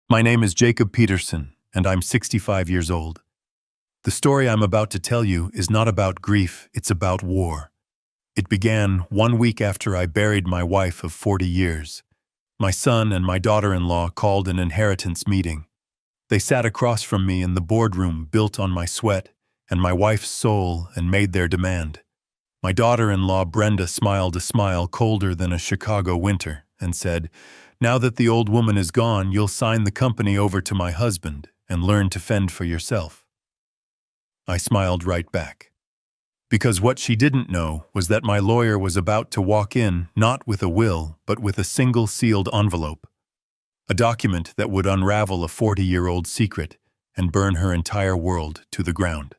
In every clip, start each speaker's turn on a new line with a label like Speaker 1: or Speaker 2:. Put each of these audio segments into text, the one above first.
Speaker 1: My name is Jacob Peterson, and I'm 65 years old. The story I'm about to tell you is not about grief, it's about war. It began 1 week after I buried my wife of 40 years. My son and my daughter-in-law called an inheritance meeting. They sat across from me in the boardroom built on my sweat and my wife's soul and made their demand. My daughter-in-law Brenda smiled a smile colder than a Chicago winter and said, "Now that the old woman is gone, you'll sign the company over to my husband and learn to fend for yourself." I smiled right back. Because what she didn't know was that my lawyer was about to walk in not with a will, but with a single sealed envelope. A document that would unravel a 40-year-old secret and burn her entire world to the ground.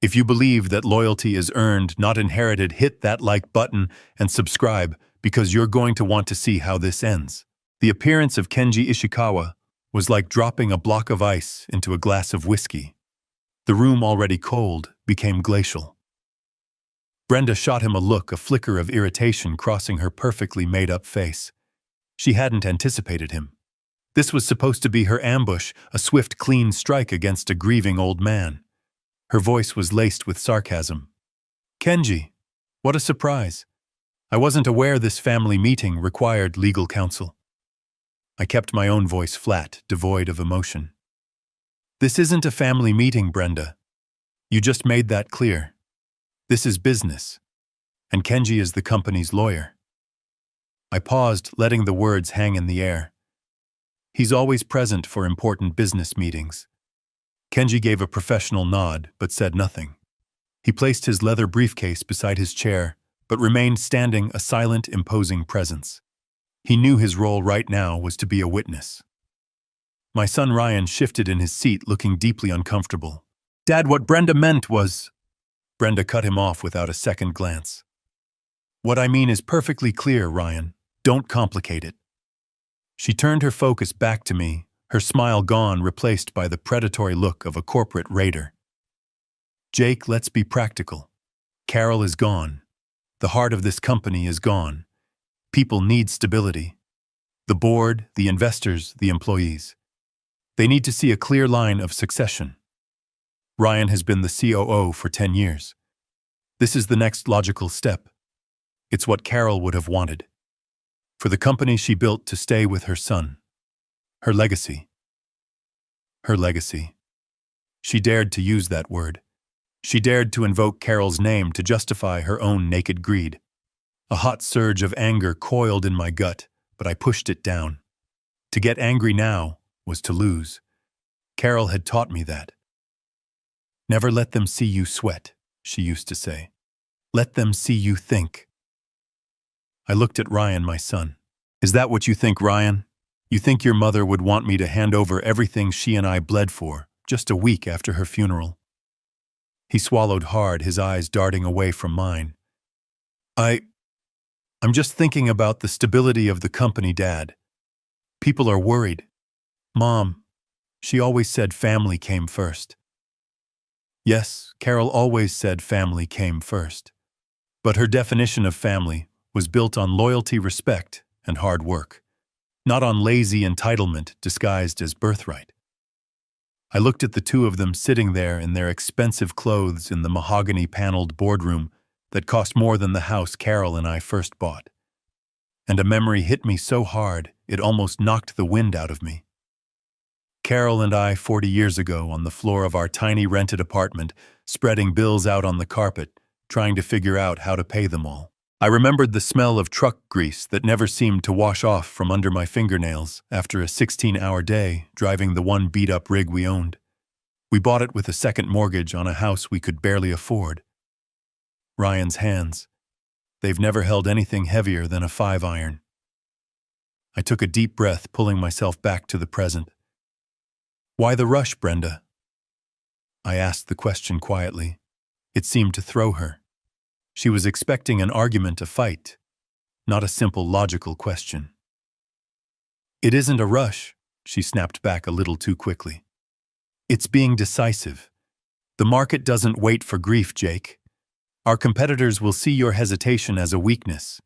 Speaker 1: If you believe that loyalty is earned, not inherited, hit that like button and subscribe because you're going to want to see how this ends. The appearance of Kenji Ishikawa was like dropping a block of ice into a glass of whiskey. The room, already cold, became glacial. Brenda shot him a look, a flicker of irritation crossing her perfectly made-up face. She hadn't anticipated him. This was supposed to be her ambush, a swift, clean strike against a grieving old man. Her voice was laced with sarcasm. "Kenji, what a surprise. I wasn't aware this family meeting required legal counsel." I kept my own voice flat, devoid of emotion. "This isn't a family meeting, Brenda. You just made that clear. This is business, and Kenji is the company's lawyer." I paused, letting the words hang in the air. "He's always present for important business meetings." Kenji gave a professional nod, but said nothing. He placed his leather briefcase beside his chair, but remained standing, a silent, imposing presence. He knew his role right now was to be a witness. My son Ryan shifted in his seat, looking deeply uncomfortable. "Dad, what Brenda meant was—" Brenda cut him off without a second glance. "What I mean is perfectly clear, Ryan. Don't complicate it." She turned her focus back to me, her smile gone, replaced by the predatory look of a corporate raider. "Jake, let's be practical. Carol is gone. The heart of this company is gone. People need stability. The board, the investors, the employees. They need to see a clear line of succession. Ryan has been the COO for 10 years. This is the next logical step. It's what Carol would have wanted. For the company she built to stay with her son. Her legacy. Her legacy. She dared to use that word. She dared to invoke Carol's name to justify her own naked greed. A hot surge of anger coiled in my gut, but I pushed it down. To get angry now was to lose. Carol had taught me that. "Never let them see you sweat," she used to say. "Let them see you think." I looked at Ryan, my son. "Is that what you think, Ryan? You think your mother would want me to hand over everything she and I bled for, just a week after her funeral?" He swallowed hard, his eyes darting away from mine. I'm just thinking about the stability of the company, Dad. People are worried. Mom, she always said family came first." Yes, Carol always said family came first. But her definition of family was built on loyalty, respect, and hard work, not on lazy entitlement disguised as birthright. I looked at the two of them sitting there in their expensive clothes in the mahogany-paneled boardroom that cost more than the house Carol and I first bought. And a memory hit me so hard it almost knocked the wind out of me. Carol and I 40 years ago on the floor of our tiny rented apartment, spreading bills out on the carpet, trying to figure out how to pay them all. I remembered the smell of truck grease that never seemed to wash off from under my fingernails after a 16-hour day driving the one beat-up rig we owned. We bought it with a second mortgage on a house we could barely afford. Ryan's hands. They've never held anything heavier than a 5-iron. I took a deep breath, pulling myself back to the present. "Why the rush, Brenda?" I asked the question quietly. It seemed to throw her. She was expecting an argument, a fight, not a simple logical question. "It isn't a rush," she snapped back a little too quickly. "It's being decisive. The market doesn't wait for grief, Jake. Our competitors will see your hesitation as a weakness.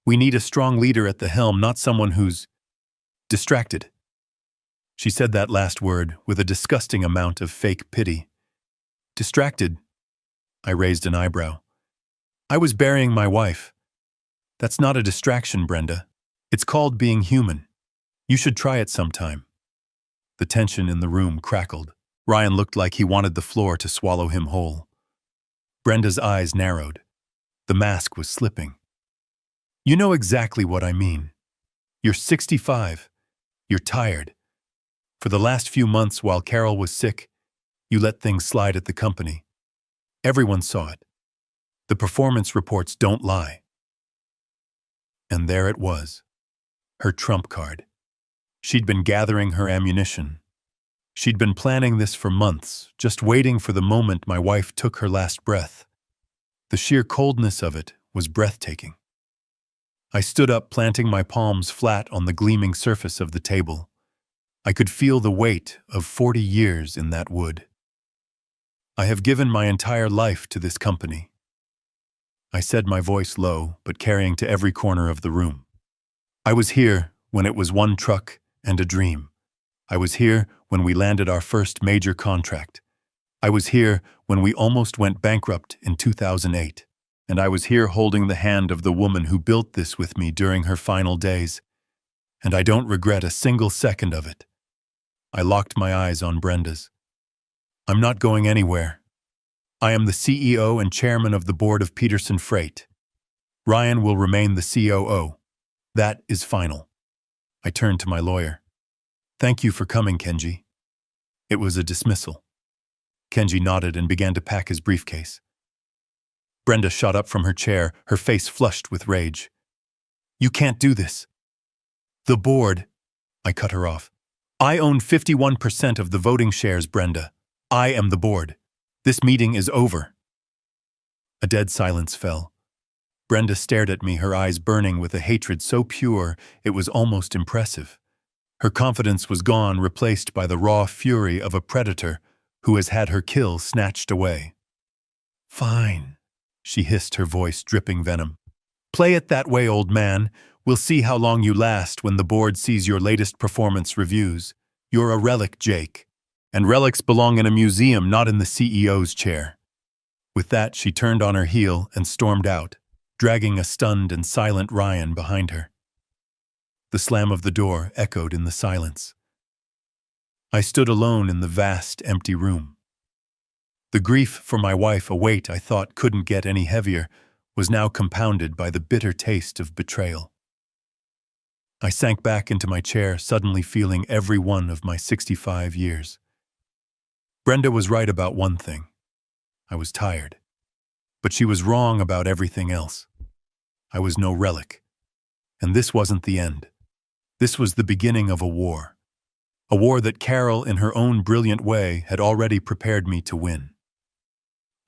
Speaker 1: We need a strong leader at the helm, not someone who's distracted." She said that last word with a disgusting amount of fake pity. Distracted? I raised an eyebrow. I was burying my wife. That's not a distraction, Brenda. It's called being human. You should try it sometime. The tension in the room crackled. Ryan looked like he wanted the floor to swallow him whole. Brenda's eyes narrowed. The mask was slipping. You know exactly what I mean. You're 65. You're tired. For the last few months while Carol was sick, you let things slide at the company. Everyone saw it. The performance reports don't lie. And there it was. Her trump card. She'd been gathering her ammunition. She'd been planning this for months, just waiting for the moment my wife took her last breath. The sheer coldness of it was breathtaking. I stood up, planting my palms flat on the gleaming surface of the table. I could feel the weight of 40 years in that wood. I have given my entire life to this company. I said, my voice low, but carrying to every corner of the room. I was here when it was one truck and a dream. I was here when we landed our first major contract. I was here when we almost went bankrupt in 2008. And I was here holding the hand of the woman who built this with me during her final days. And I don't regret a single second of it. I locked my eyes on Brenda's. I'm not going anywhere. I am the CEO and chairman of the board of Peterson Freight. Ryan will remain the COO. That is final. I turned to my lawyer. Thank you for coming, Kenji. It was a dismissal. Kenji nodded and began to pack his briefcase. Brenda shot up from her chair, her face flushed with rage. You can't do this. The board. I cut her off. I own 51% of the voting shares, Brenda. I am the board. This meeting is over. A dead silence fell. Brenda stared at me, her eyes burning with a hatred so pure it was almost impressive. Her confidence was gone, replaced by the raw fury of a predator who has had her kill snatched away. Fine, she hissed, her voice dripping venom. Play it that way, old man. We'll see how long you last when the board sees your latest performance reviews. You're a relic, Jake. And relics belong in a museum, not in the CEO's chair. With that, she turned on her heel and stormed out, dragging a stunned and silent Ryan behind her. The slam of the door echoed in the silence. I stood alone in the vast, empty room. The grief for my wife, a weight I thought couldn't get any heavier, was now compounded by the bitter taste of betrayal. I sank back into my chair, suddenly feeling every one of my 65 years. Brenda was right about one thing. I was tired. But she was wrong about everything else. I was no relic. And this wasn't the end. This was the beginning of a war. A war that Carol, in her own brilliant way, had already prepared me to win.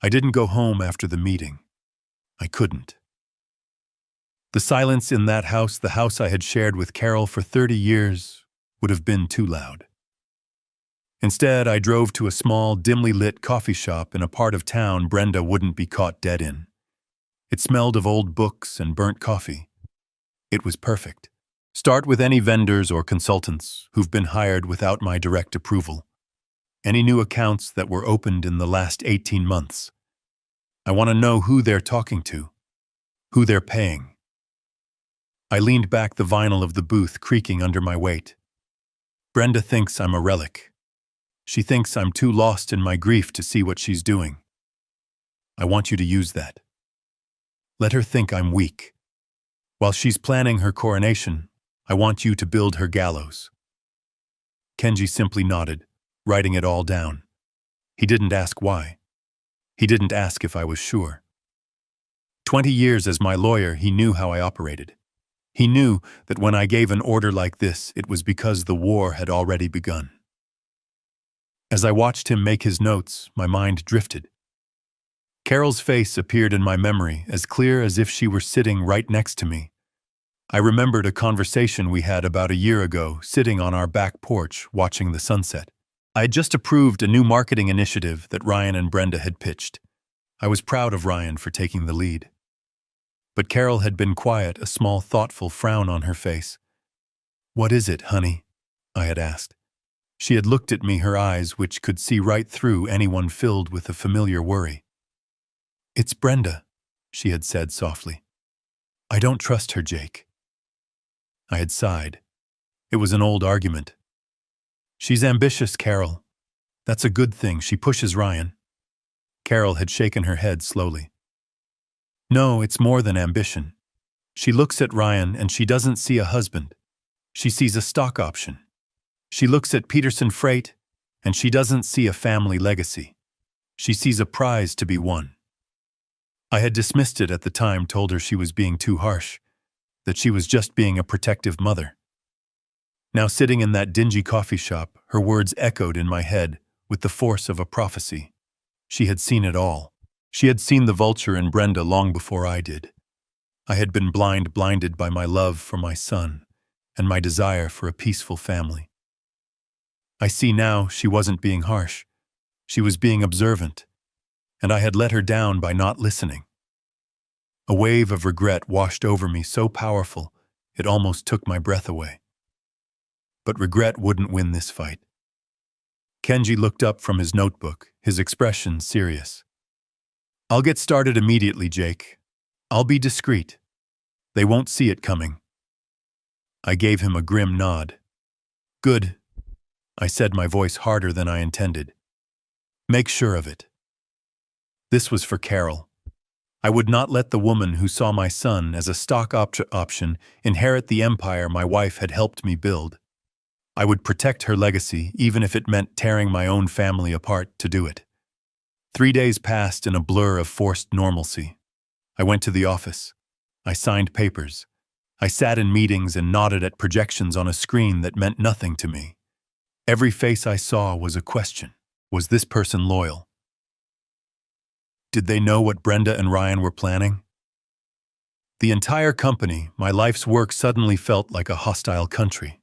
Speaker 1: I didn't go home after the meeting. I couldn't. The silence in that house, the house I had shared with Carol for 30 years, would have been too loud. Instead, I drove to a small, dimly lit coffee shop in a part of town Brenda wouldn't be caught dead in. It smelled of old books and burnt coffee. It was perfect. Start with any vendors or consultants who've been hired without my direct approval. Any new accounts that were opened in the last 18 months. I want to know who they're talking to, who they're paying. I leaned back, the vinyl of the booth creaking under my weight. Brenda thinks I'm a relic. She thinks I'm too lost in my grief to see what she's doing. I want you to use that. Let her think I'm weak. While she's planning her coronation, I want you to build her gallows. Kenji simply nodded, writing it all down. He didn't ask why. He didn't ask if I was sure. 20 years as my lawyer, he knew how I operated. He knew that when I gave an order like this, it was because the war had already begun. As I watched him make his notes, my mind drifted. Carol's face appeared in my memory, as clear as if she were sitting right next to me. I remembered a conversation we had about a year ago, sitting on our back porch, watching the sunset. I had just approved a new marketing initiative that Ryan and Brenda had pitched. I was proud of Ryan for taking the lead. But Carol had been quiet, a small, thoughtful frown on her face. "What is it, honey?" I had asked. She had looked at me, her eyes which could see right through anyone filled with a familiar worry. "It's Brenda," she had said softly. "I don't trust her, Jake." I had sighed. It was an old argument. "She's ambitious, Carol. That's a good thing. She pushes Ryan." Carol had shaken her head slowly. "No, it's more than ambition. She looks at Ryan and she doesn't see a husband. She sees a stock option. She looks at Peterson Freight and she doesn't see a family legacy. She sees a prize to be won." I had dismissed it at the time, told her she was being too harsh, that she was just being a protective mother. Now, sitting in that dingy coffee shop, her words echoed in my head with the force of a prophecy. She had seen it all. She had seen the vulture in Brenda long before I did. I had been blinded by my love for my son and my desire for a peaceful family. I see now she wasn't being harsh. She was being observant, and I had let her down by not listening. A wave of regret washed over me, so powerful it almost took my breath away. But regret wouldn't win this fight. Kenji looked up from his notebook, his expression serious. "I'll get started immediately, Jake. I'll be discreet. They won't see it coming." I gave him a grim nod. "Good," I said, my voice harder than I intended. "Make sure of it." This was for Carol. I would not let the woman who saw my son as a stock option inherit the empire my wife had helped me build. I would protect her legacy, even if it meant tearing my own family apart to do it. 3 days passed in a blur of forced normalcy. I went to the office. I signed papers. I sat in meetings and nodded at projections on a screen that meant nothing to me. Every face I saw was a question. Was this person loyal? Did they know what Brenda and Ryan were planning? The entire company, my life's work, suddenly felt like a hostile country.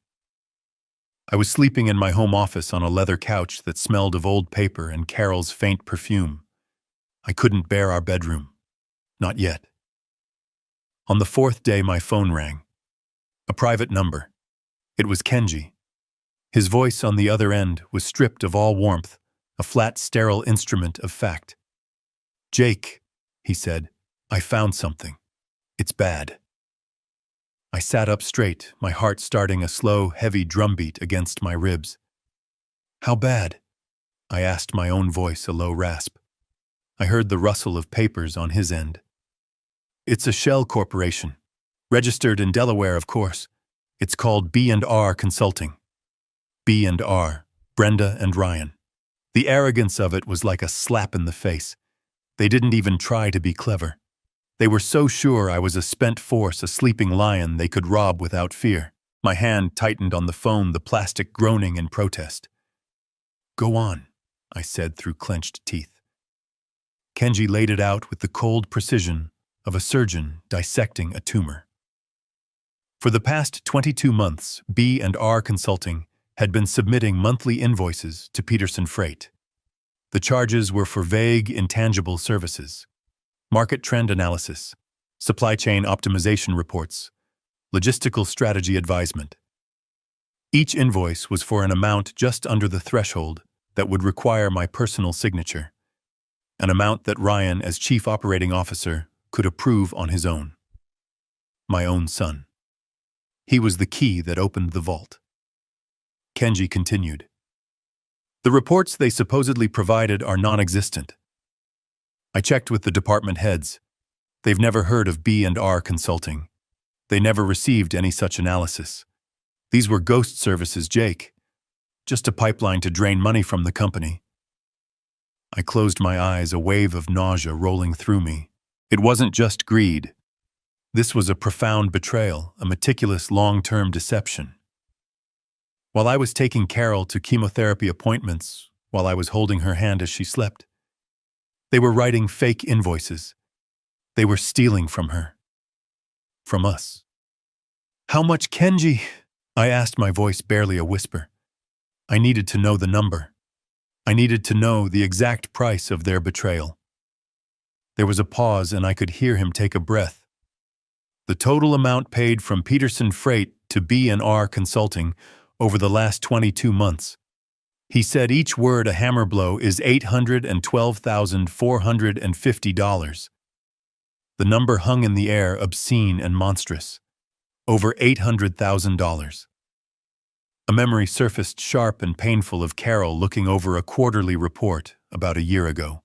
Speaker 1: I was sleeping in my home office on a leather couch that smelled of old paper and Carol's faint perfume. I couldn't bear our bedroom. Not yet. On the 4th day, my phone rang. A private number. It was Kenji. His voice on the other end was stripped of all warmth, a flat, sterile instrument of fact. "Jake," he said, "I found something. It's bad." I sat up straight, my heart starting a slow, heavy drumbeat against my ribs. "How bad?" I asked, my own voice a low rasp. I heard the rustle of papers on his end. "It's a shell corporation. Registered in Delaware, of course. It's called B&R Consulting." B&R, Brenda and Ryan. The arrogance of it was like a slap in the face. They didn't even try to be clever. They were so sure I was a spent force, a sleeping lion they could rob without fear. My hand tightened on the phone, the plastic groaning in protest. "Go on," I said through clenched teeth. Kenji laid it out with the cold precision of a surgeon dissecting a tumor. For the past 22 months, B&R Consulting had been submitting monthly invoices to Peterson Freight. The charges were for vague, intangible services: market trend analysis, supply chain optimization reports, logistical strategy advisement. Each invoice was for an amount just under the threshold that would require my personal signature, an amount that Ryan, as chief operating officer, could approve on his own. My own son. He was the key that opened the vault. Kenji continued. "The reports they supposedly provided are non-existent. I checked with the department heads. They've never heard of B&R Consulting. They never received any such analysis. These were ghost services, Jake. Just a pipeline to drain money from the company." I closed my eyes, a wave of nausea rolling through me. It wasn't just greed. This was a profound betrayal, a meticulous long-term deception. While I was taking Carol to chemotherapy appointments, while I was holding her hand as she slept, they were writing fake invoices. They were stealing from her. From us. "How much, Kenji?" I asked, my voice barely a whisper. I needed to know the number. I needed to know the exact price of their betrayal. There was a pause and I could hear him take a breath. "The total amount paid from Peterson Freight to B&R Consulting over the last 22 months He said each word a hammer blow is $812,450. The number hung in the air, obscene and monstrous. Over $800,000. A memory surfaced sharp and painful of Carol looking over a quarterly report about a year ago.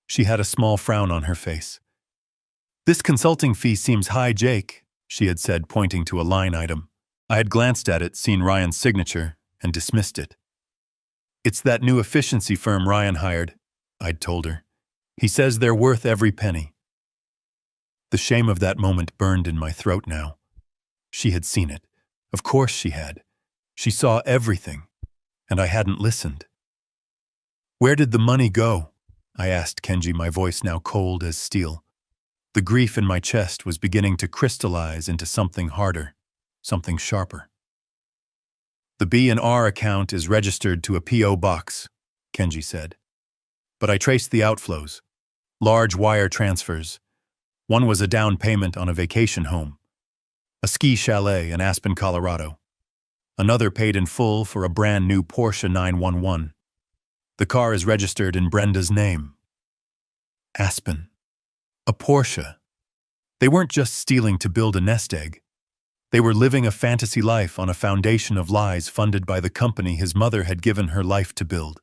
Speaker 1: She had a small frown on her face. "This consulting fee seems high, Jake," she had said, pointing to a line item. I had glanced at it, seen Ryan's signature, and dismissed it. "It's that new efficiency firm Ryan hired," I'd told her. "He says they're worth every penny." The shame of that moment burned in my throat now. She had seen it. Of course she had. She saw everything, and I hadn't listened. "Where did the money go?" I asked Kenji, my voice now cold as steel. The grief in my chest was beginning to crystallize into something harder, something sharper. "The B&R account is registered to a P.O. box," Kenji said. "But I traced the outflows. Large wire transfers. One was a down payment on a vacation home, a ski chalet in Aspen, Colorado. Another paid in full for a brand new Porsche 911. The car is registered in Brenda's name." Aspen. A Porsche. They weren't just stealing to build a nest egg. They were living a fantasy life on a foundation of lies funded by the company his mother had given her life to build.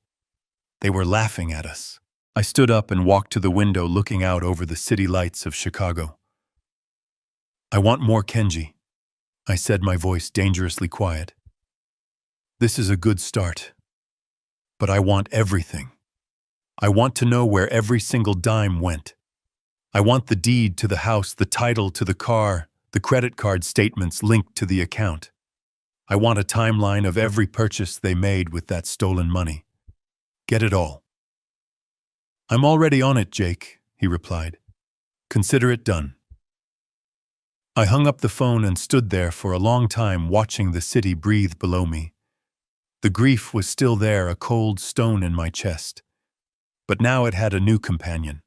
Speaker 1: They were laughing at us. I stood up and walked to the window, looking out over the city lights of Chicago. "I want more, Kenji," I said, my voice dangerously quiet. "This is a good start. But I want everything. I want to know where every single dime went. I want the deed to the house, the title to the car, the credit card statements linked to the account. I want a timeline of every purchase they made with that stolen money. Get it all." "I'm already on it, Jake," he replied. "Consider it done." I hung up the phone and stood there for a long time, watching the city breathe below me. The grief was still there, a cold stone in my chest. But now it had a new companion.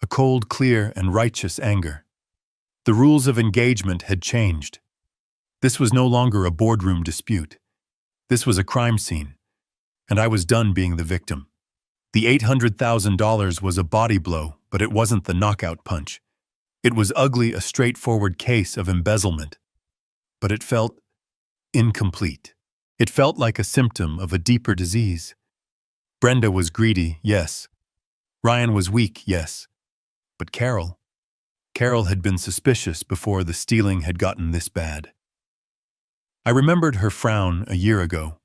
Speaker 1: A cold, clear, and righteous anger. The rules of engagement had changed. This was no longer a boardroom dispute. This was a crime scene, and I was done being the victim. The $800,000 was a body blow, but it wasn't the knockout punch. It was ugly, a straightforward case of embezzlement. But it felt incomplete. It felt like a symptom of a deeper disease. Brenda was greedy, yes. Ryan was weak, yes. But Carol had been suspicious before the stealing had gotten this bad. I remembered her frown a year ago.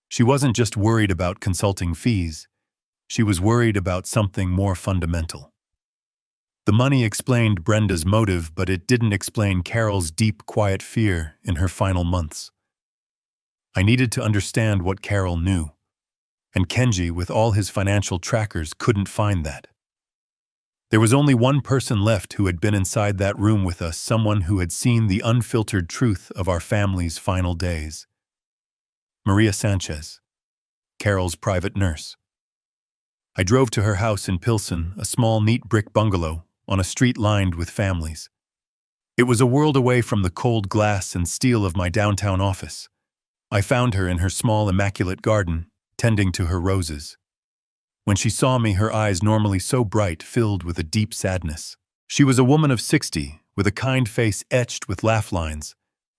Speaker 1: She wasn't just worried about consulting fees. She was worried about something more fundamental. The money explained Brenda's motive, but it didn't explain Carol's deep, quiet fear in her final months. I needed to understand what Carol knew, and Kenji, with all his financial trackers, couldn't find that. There was only one person left who had been inside that room with us, someone who had seen the unfiltered truth of our family's final days. Maria Sanchez, Carol's private nurse. I drove to her house in Pilsen, a small, neat brick bungalow on a street lined with families. It was a world away from the cold glass and steel of my downtown office. I found her in her small, immaculate garden, tending to her roses. When she saw me, her eyes, normally so bright, filled with a deep sadness. She was a woman of 60, with a kind face etched with laugh lines,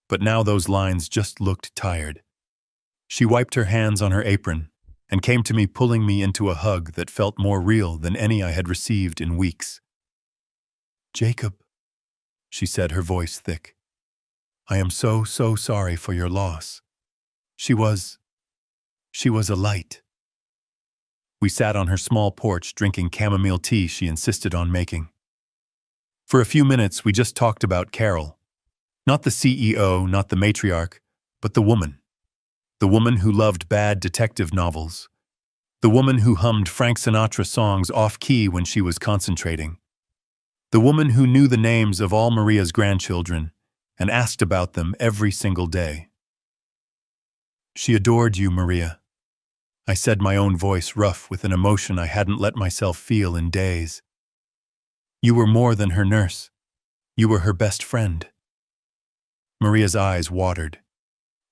Speaker 1: but now those lines just looked tired. She wiped her hands on her apron and came to me, pulling me into a hug that felt more real than any I had received in weeks. "Jacob," she said, her voice thick, "I am so sorry for your loss. She was a light." We sat on her small porch drinking chamomile tea she insisted on making. For a few minutes, we just talked about Carol. Not the CEO, not the matriarch, but the woman. The woman who loved bad detective novels. The woman who hummed Frank Sinatra songs off-key when she was concentrating. The woman who knew the names of all Maria's grandchildren and asked about them every single day. "She adored you, Maria," I said, my own voice rough with an emotion I hadn't let myself feel in days. "You were more than her nurse. You were her best friend." Maria's eyes watered.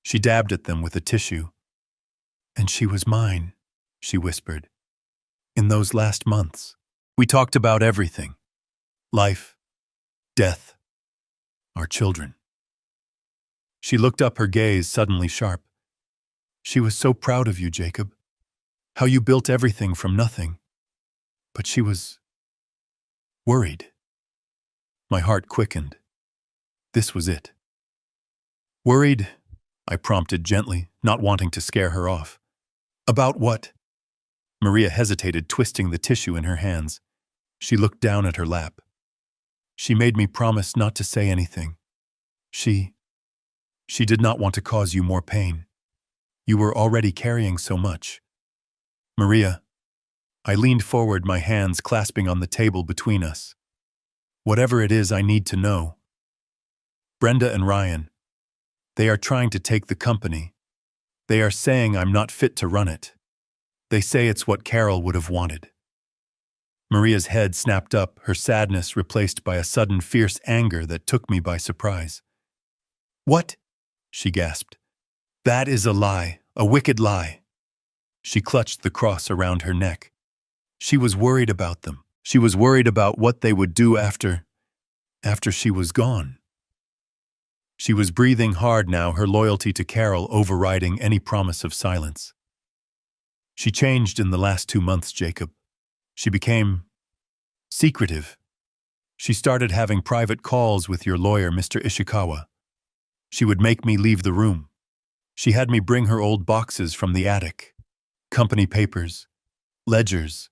Speaker 1: She dabbed at them with a tissue. And she was mine, she whispered. In those last months, we talked about everything. Life, death, our children. She looked up, her gaze suddenly sharp. She was so proud of you, Jacob. How you built everything from nothing. But she was worried. My heart quickened. This was it. Worried? I prompted gently, not wanting to scare her off. About what? Maria hesitated, twisting the tissue in her hands. She looked down at her lap. She made me promise not to say anything. She did not want to cause you more pain. You were already carrying so much. Maria, I leaned forward, my hands clasping on the table between us. Whatever it is, I need to know. Brenda and Ryan, they are trying to take the company. They are saying I'm not fit to run it. They say it's what Carol would have wanted. Maria's head snapped up, her sadness replaced by a sudden fierce anger that took me by surprise. What? She gasped. That is a lie, a wicked lie. She clutched the cross around her neck. She was worried about them. She was worried about what they would do after she was gone. She was breathing hard now, her loyalty to Carol overriding any promise of silence. She changed in the last 2 months, Jacob. She became secretive. She started having private calls with your lawyer, Mr. Ishikawa. She would make me leave the room. She had me bring her old boxes from the attic. Company papers, ledgers,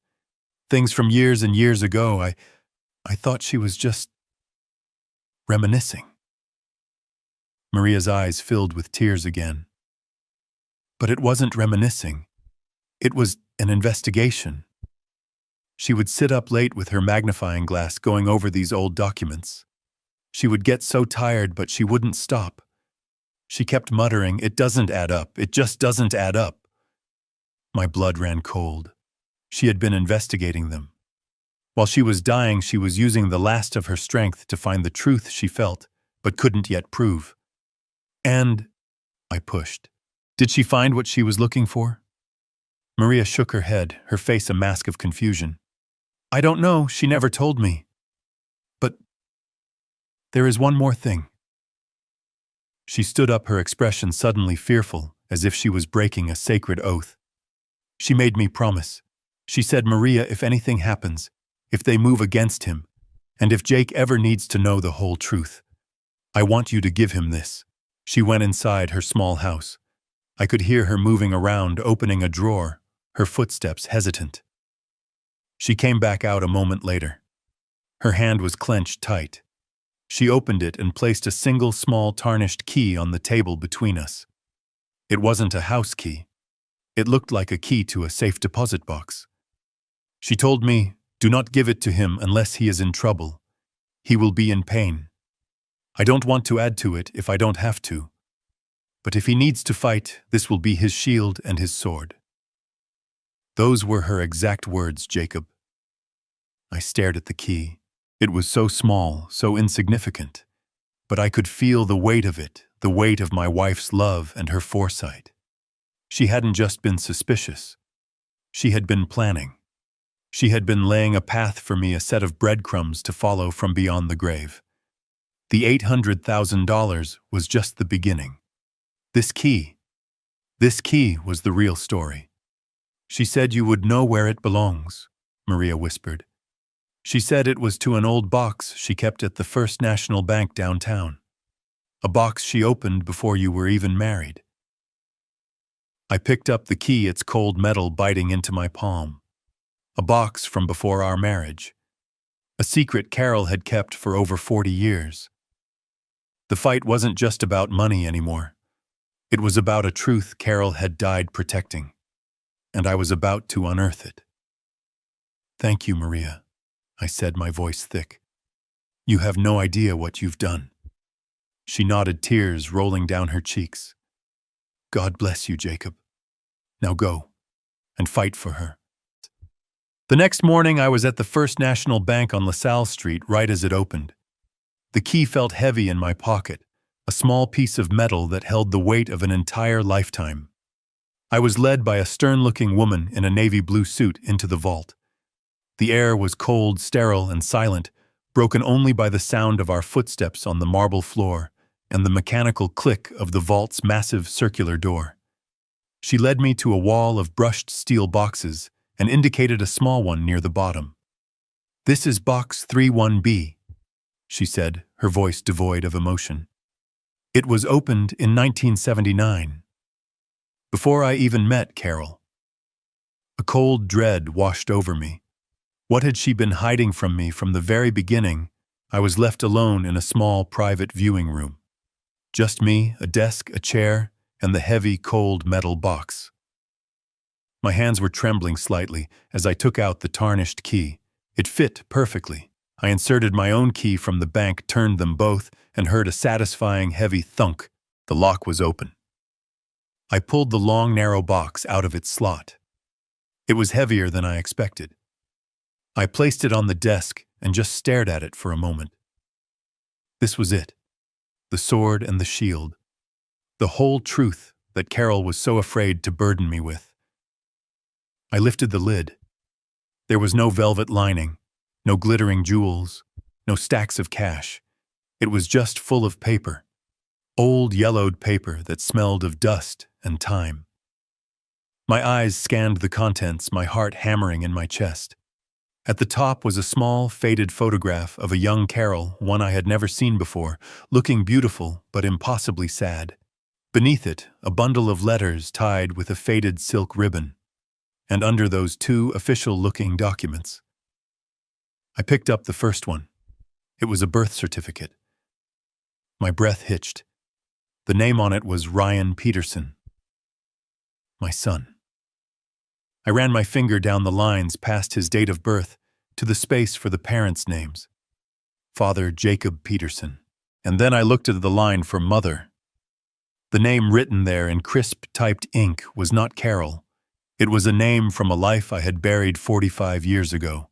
Speaker 1: things from years and years ago. I thought she was just reminiscing. Maria's eyes filled with tears again. But it wasn't reminiscing. It was an investigation. She would sit up late with her magnifying glass going over these old documents. She would get so tired, but she wouldn't stop. She kept muttering, "It doesn't add up. It just doesn't add up." My blood ran cold. She had been investigating them. While she was dying, she was using the last of her strength to find the truth she felt, but couldn't yet prove. And I pushed. Did she find what she was looking for? Maria shook her head, her face a mask of confusion. I don't know, she never told me. But there is one more thing. She stood up, her expression suddenly fearful, as if she was breaking a sacred oath. She made me promise. She said, Maria, if anything happens, if they move against him, and if Jake ever needs to know the whole truth, I want you to give him this. She went inside her small house. I could hear her moving around, opening a drawer, her footsteps hesitant. She came back out a moment later. Her hand was clenched tight. She opened it and placed a single small tarnished key on the table between us. It wasn't a house key. It looked like a key to a safe deposit box. She told me, do not give it to him unless he is in trouble. He will be in pain. I don't want to add to it if I don't have to. But if he needs to fight, this will be his shield and his sword. Those were her exact words, Jacob. I stared at the key. It was so small, so insignificant. But I could feel the weight of it, the weight of my wife's love and her foresight. She hadn't just been suspicious. She had been planning. She had been laying a path for me, a set of breadcrumbs to follow from beyond the grave. The $800,000 was just the beginning. This key was the real story. She said you would know where it belongs, Maria whispered. She said it was to an old box she kept at the First National Bank downtown. A box she opened before you were even married. I picked up the key, its cold metal biting into my palm. A box from before our marriage. A secret Carol had kept for over 40 years. The fight wasn't just about money anymore. It was about a truth Carol had died protecting. And I was about to unearth it. Thank you, Maria, I said, my voice thick. You have no idea what you've done. She nodded, tears rolling down her cheeks. God bless you, Jacob. Now go and fight for her. The next morning, I was at the First National Bank on LaSalle Street right as it opened. The key felt heavy in my pocket, a small piece of metal that held the weight of an entire lifetime. I was led by a stern-looking woman in a navy blue suit into the vault. The air was cold, sterile, and silent, broken only by the sound of our footsteps on the marble floor and the mechanical click of the vault's massive circular door. She led me to a wall of brushed steel boxes and indicated a small one near the bottom. "This is box 31B," she said, her voice devoid of emotion. "It was opened in 1979. Before I even met Carol." A cold dread washed over me. What had she been hiding from me from the very beginning? I was left alone in a small private viewing room. Just me, a desk, a chair, and the heavy, cold metal box. My hands were trembling slightly as I took out the tarnished key. It fit perfectly. I inserted my own key from the bank, turned them both, and heard a satisfying heavy thunk. The lock was open. I pulled the long, narrow box out of its slot. It was heavier than I expected. I placed it on the desk and just stared at it for a moment. This was it. The sword and the shield. The whole truth that Carol was so afraid to burden me with. I lifted the lid. There was no velvet lining, no glittering jewels, no stacks of cash. It was just full of paper. Old yellowed paper that smelled of dust and time. My eyes scanned the contents, my heart hammering in my chest. At the top was a small, faded photograph of a young Carol, one I had never seen before, looking beautiful but impossibly sad. Beneath it, a bundle of letters tied with a faded silk ribbon. And under those two official-looking documents. I picked up the first one. It was a birth certificate. My breath hitched. The name on it was Ryan Peterson. My son. I ran my finger down the lines past his date of birth to the space for the parents' names. Father Jacob Peterson. And then I looked at the line for mother. The name written there in crisp typed ink was not Carol. It was a name from a life I had buried 45 years ago.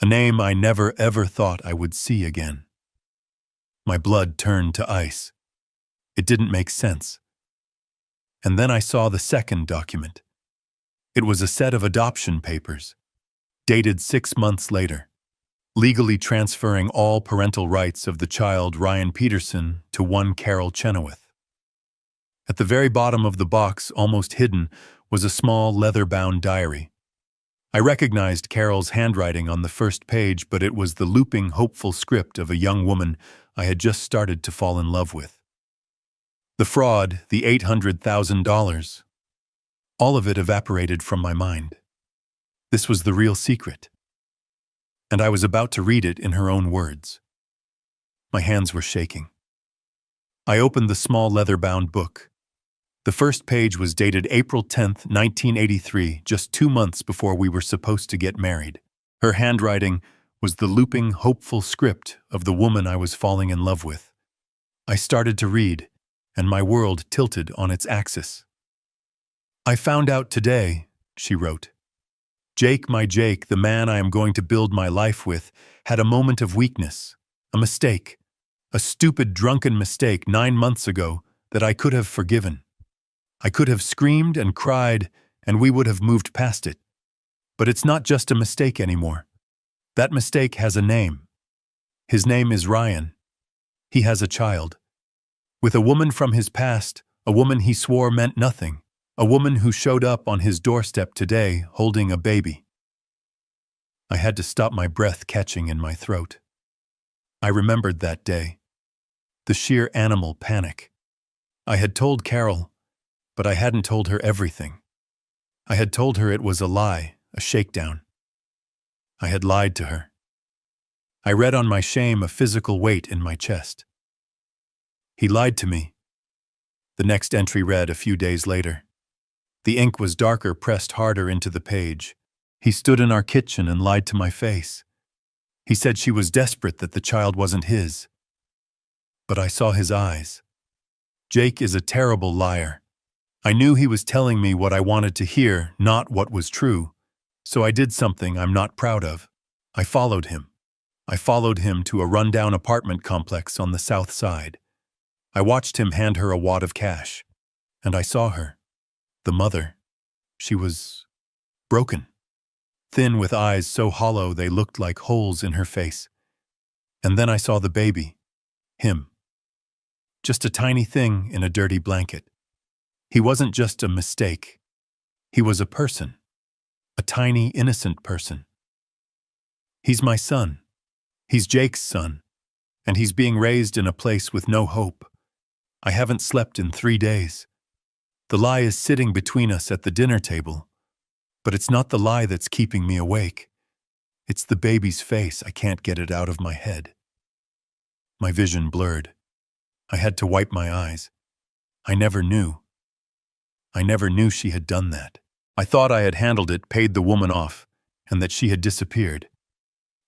Speaker 1: A name I never ever thought I would see again. My blood turned to ice. It didn't make sense. And then I saw the second document. It was a set of adoption papers, dated 6 months later, legally transferring all parental rights of the child Ryan Peterson to one Carol Chenoweth. At the very bottom of the box, almost hidden, was a small leather-bound diary. I recognized Carol's handwriting on the first page, but it was the looping, hopeful script of a young woman I had just started to fall in love with. The fraud, the $800,000. All of it evaporated from my mind. This was the real secret. And I was about to read it in her own words. My hands were shaking. I opened the small leather-bound book. The first page was dated April 10th, 1983, just 2 months before we were supposed to get married. Her handwriting was the looping, hopeful script of the woman I was falling in love with. I started to read, and my world tilted on its axis. "I found out today," she wrote. "Jake, my Jake, the man I am going to build my life with, had a moment of weakness, a mistake, a stupid, drunken mistake 9 months ago that I could have forgiven. I could have screamed and cried, and we would have moved past it. But it's not just a mistake anymore. That mistake has a name. His name is Ryan. He has a child. With a woman from his past, a woman he swore meant nothing, a woman who showed up on his doorstep today holding a baby." I had to stop my breath catching in my throat. I remembered that day. The sheer animal panic. I had told Carol, but I hadn't told her everything. I had told her it was a lie, a shakedown. I had lied to her. I read on my shame a physical weight in my chest. He lied to me. The next entry read a few days later. The ink was darker, pressed harder into the page. He stood in our kitchen and lied to my face. He said she was desperate that the child wasn't his. But I saw his eyes. Jake is a terrible liar. I knew he was telling me what I wanted to hear, not what was true. So I did something I'm not proud of. I followed him. I followed him to a rundown apartment complex on the south side. I watched him hand her a wad of cash. And I saw her. The mother, she was broken, thin with eyes so hollow they looked like holes in her face. And then I saw the baby, him. Just a tiny thing in a dirty blanket. He wasn't just a mistake. He was a person. A tiny, innocent person. He's my son. He's Jake's son. And he's being raised in a place with no hope. I haven't slept in 3 days. The lie is sitting between us at the dinner table. But it's not the lie that's keeping me awake. It's the baby's face. I can't get it out of my head. My vision blurred. I had to wipe my eyes. I never knew. I never knew she had done that. I thought I had handled it, paid the woman off, and that she had disappeared.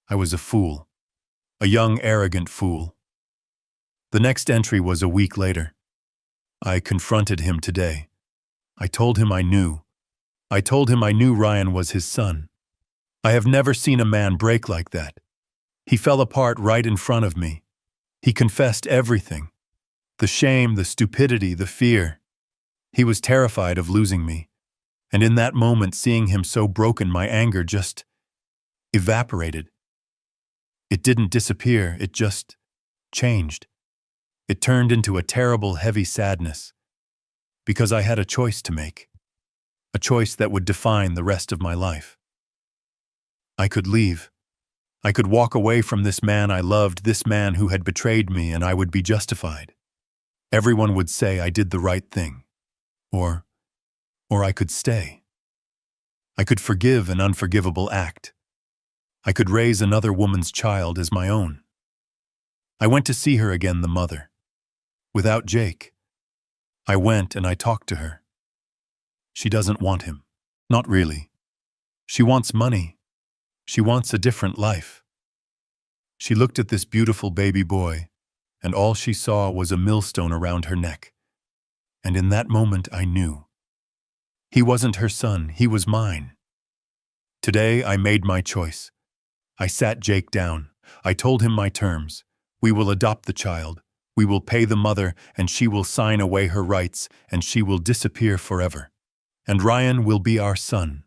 Speaker 1: I was a fool. A young, arrogant fool. The next entry was a week later. I confronted him today. I told him I knew. I told him I knew Ryan was his son. I have never seen a man break like that. He fell apart right in front of me. He confessed everything. The shame, the stupidity, the fear. He was terrified of losing me. And in that moment, seeing him so broken, my anger just evaporated. It didn't disappear, it just changed. It turned into a terrible, heavy sadness. Because I had a choice to make. A choice that would define the rest of my life. I could leave. I could walk away from this man I loved, this man who had betrayed me, and I would be justified. Everyone would say I did the right thing. Or I could stay. I could forgive an unforgivable act. I could raise another woman's child as my own. I went to see her again, the mother. Without Jake. I went and I talked to her. She doesn't want him. Not really. She wants money. She wants a different life. She looked at this beautiful baby boy, and all she saw was a millstone around her neck. And in that moment I knew. He wasn't her son, he was mine. Today I made my choice. I sat Jake down. I told him my terms. We will adopt the child. We will pay the mother, and she will sign away her rights, and she will disappear forever. And Ryan will be our son.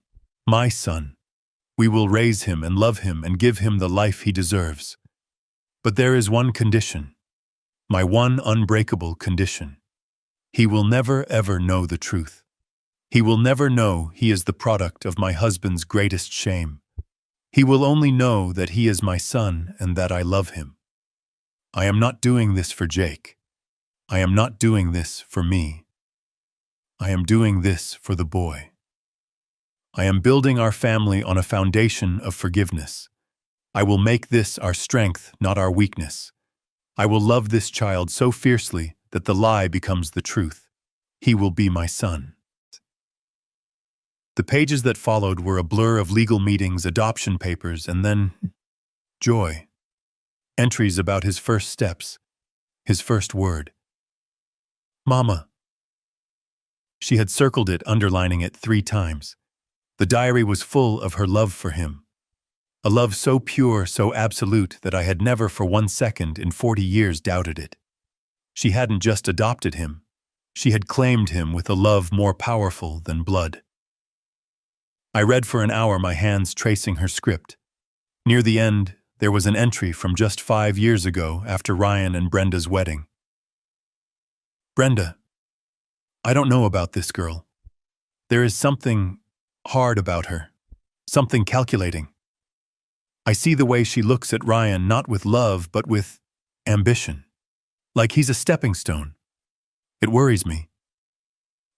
Speaker 1: My son. We will raise him and love him and give him the life he deserves. But there is one condition. My one unbreakable condition. He will never ever know the truth. He will never know he is the product of my husband's greatest shame. He will only know that he is my son and that I love him. I am not doing this for Jake. I am not doing this for me. I am doing this for the boy. I am building our family on a foundation of forgiveness. I will make this our strength, not our weakness. I will love this child so fiercely that the lie becomes the truth. He will be my son. The pages that followed were a blur of legal meetings, adoption papers, and then joy. Entries about his first steps, his first word. Mama. She had circled it, underlining it 3 times. The diary was full of her love for him. A love so pure, so absolute, that I had never for 1 second in 40 years doubted it. She hadn't just adopted him. She had claimed him with a love more powerful than blood. I read for an hour, my hands tracing her script. Near the end, there was an entry from just 5 years ago, after Ryan and Brenda's wedding. Brenda, I don't know about this girl. There is something hard about her, something calculating. I see the way she looks at Ryan, not with love, but with ambition. Like he's a stepping stone. It worries me.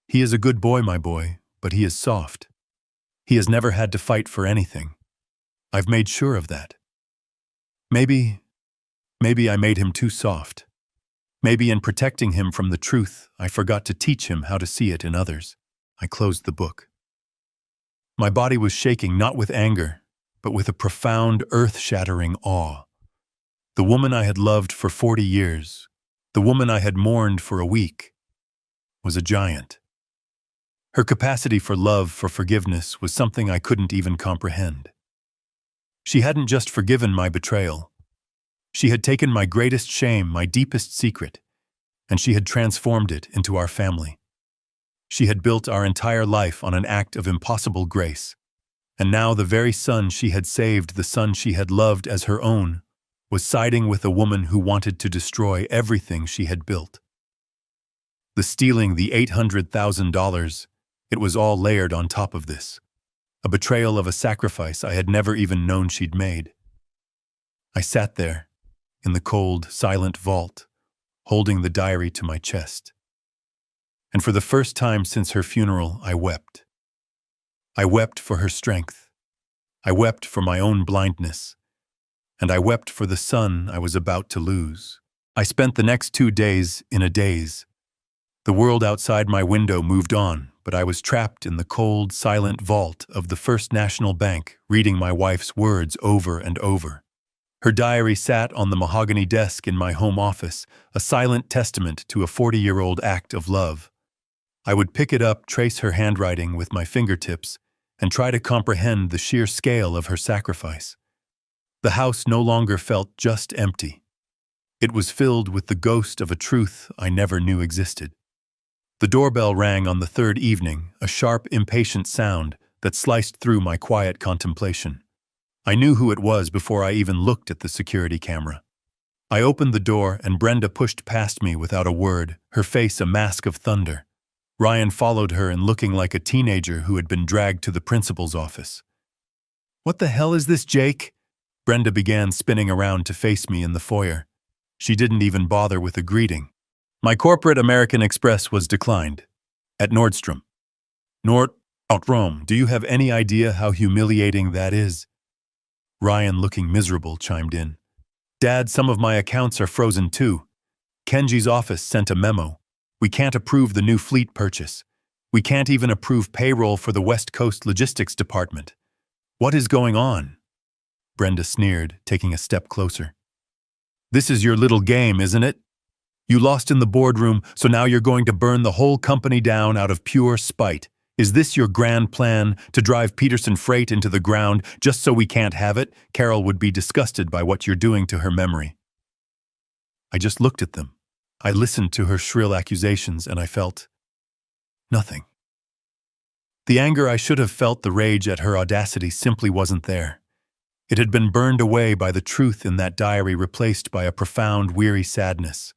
Speaker 1: He is a good boy, my boy, but he is soft. He has never had to fight for anything. I've made sure of that. Maybe I made him too soft. Maybe in protecting him from the truth, I forgot to teach him how to see it in others. I closed the book. My body was shaking, not with anger, but with a profound, earth-shattering awe. The woman I had loved for 40 years, the woman I had mourned for a week, was a giant. Her capacity for love, for forgiveness, was something I couldn't even comprehend. She hadn't just forgiven my betrayal. She had taken my greatest shame, my deepest secret, and she had transformed it into our family. She had built our entire life on an act of impossible grace. And now the very son she had saved, the son she had loved as her own, was siding with a woman who wanted to destroy everything she had built. The stealing the $800,000, it was all layered on top of this. A betrayal of a sacrifice I had never even known she'd made. I sat there, in the cold, silent vault, holding the diary to my chest. And for the first time since her funeral, I wept. I wept for her strength. I wept for my own blindness. And I wept for the son I was about to lose. I spent the next 2 days in a daze. The world outside my window moved on, but I was trapped in the cold, silent vault of the First National Bank, reading my wife's words over and over. Her diary sat on the mahogany desk in my home office, a silent testament to a 40-year-old act of love. I would pick it up, trace her handwriting with my fingertips, and try to comprehend the sheer scale of her sacrifice. The house no longer felt just empty. It was filled with the ghost of a truth I never knew existed. The doorbell rang on the third evening, a sharp, impatient sound that sliced through my quiet contemplation. I knew who it was before I even looked at the security camera. I opened the door and Brenda pushed past me without a word, her face a mask of thunder. Ryan followed her and looking like a teenager who had been dragged to the principal's office. "What the hell is this, Jake?" Brenda began spinning around to face me in the foyer. She didn't even bother with a greeting. My corporate American Express was declined. At Nordstrom. Rome, do you have any idea how humiliating that is? Ryan, looking miserable, chimed in. Dad, some of my accounts are frozen too. Kenji's office sent a memo. We can't approve the new fleet purchase. We can't even approve payroll for the West Coast Logistics Department. What is going on? Brenda sneered, taking a step closer. This is your little game, isn't it? You lost in the boardroom, so now you're going to burn the whole company down out of pure spite. Is this your grand plan, to drive Peterson Freight into the ground just so we can't have it? Carol would be disgusted by what you're doing to her memory. I just looked at them. I listened to her shrill accusations and I felt nothing. The anger I should have felt, the rage at her audacity, simply wasn't there. It had been burned away by the truth in that diary, replaced by a profound, weary sadness.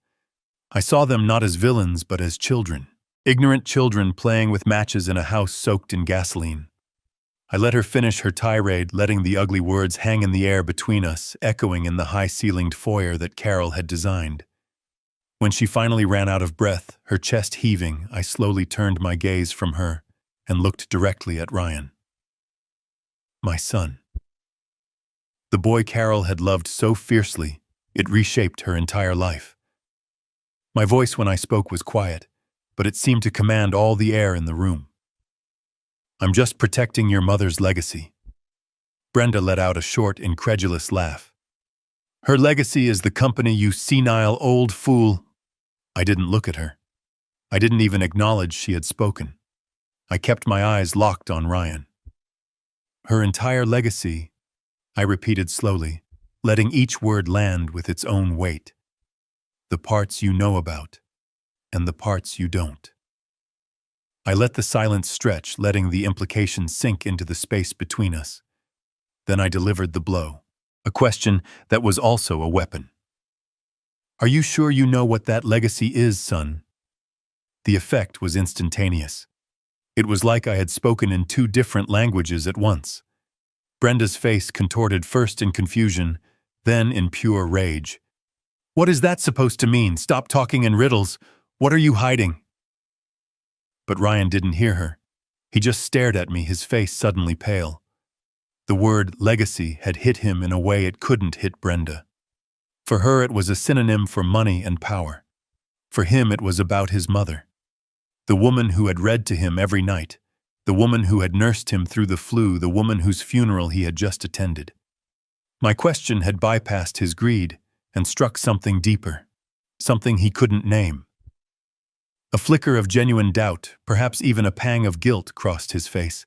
Speaker 1: I saw them not as villains but as children. Ignorant children playing with matches in a house soaked in gasoline. I let her finish her tirade, letting the ugly words hang in the air between us, echoing in the high-ceilinged foyer that Carol had designed. When she finally ran out of breath, her chest heaving, I slowly turned my gaze from her and looked directly at Ryan. My son. The boy Carol had loved so fiercely, it reshaped her entire life. My voice when I spoke was quiet, but it seemed to command all the air in the room. I'm just protecting your mother's legacy. Brenda let out a short, incredulous laugh. Her legacy is the company, you senile old fool. I didn't look at her. I didn't even acknowledge she had spoken. I kept my eyes locked on Ryan. Her entire legacy, I repeated slowly, letting each word land with its own weight. The parts you know about, and the parts you don't. I let the silence stretch, letting the implications sink into the space between us. Then I delivered the blow, a question that was also a weapon. Are you sure you know what that legacy is, son? The effect was instantaneous. It was like I had spoken in 2 different languages at once. Brenda's face contorted, first in confusion, then in pure rage. What is that supposed to mean? Stop talking in riddles. What are you hiding? But Ryan didn't hear her. He just stared at me, his face suddenly pale. The word legacy had hit him in a way it couldn't hit Brenda. For her, it was a synonym for money and power. For him, it was about his mother. The woman who had read to him every night. The woman who had nursed him through the flu. The woman whose funeral he had just attended. My question had bypassed his greed and struck something deeper. Something he couldn't name. A flicker of genuine doubt, perhaps even a pang of guilt, crossed his face.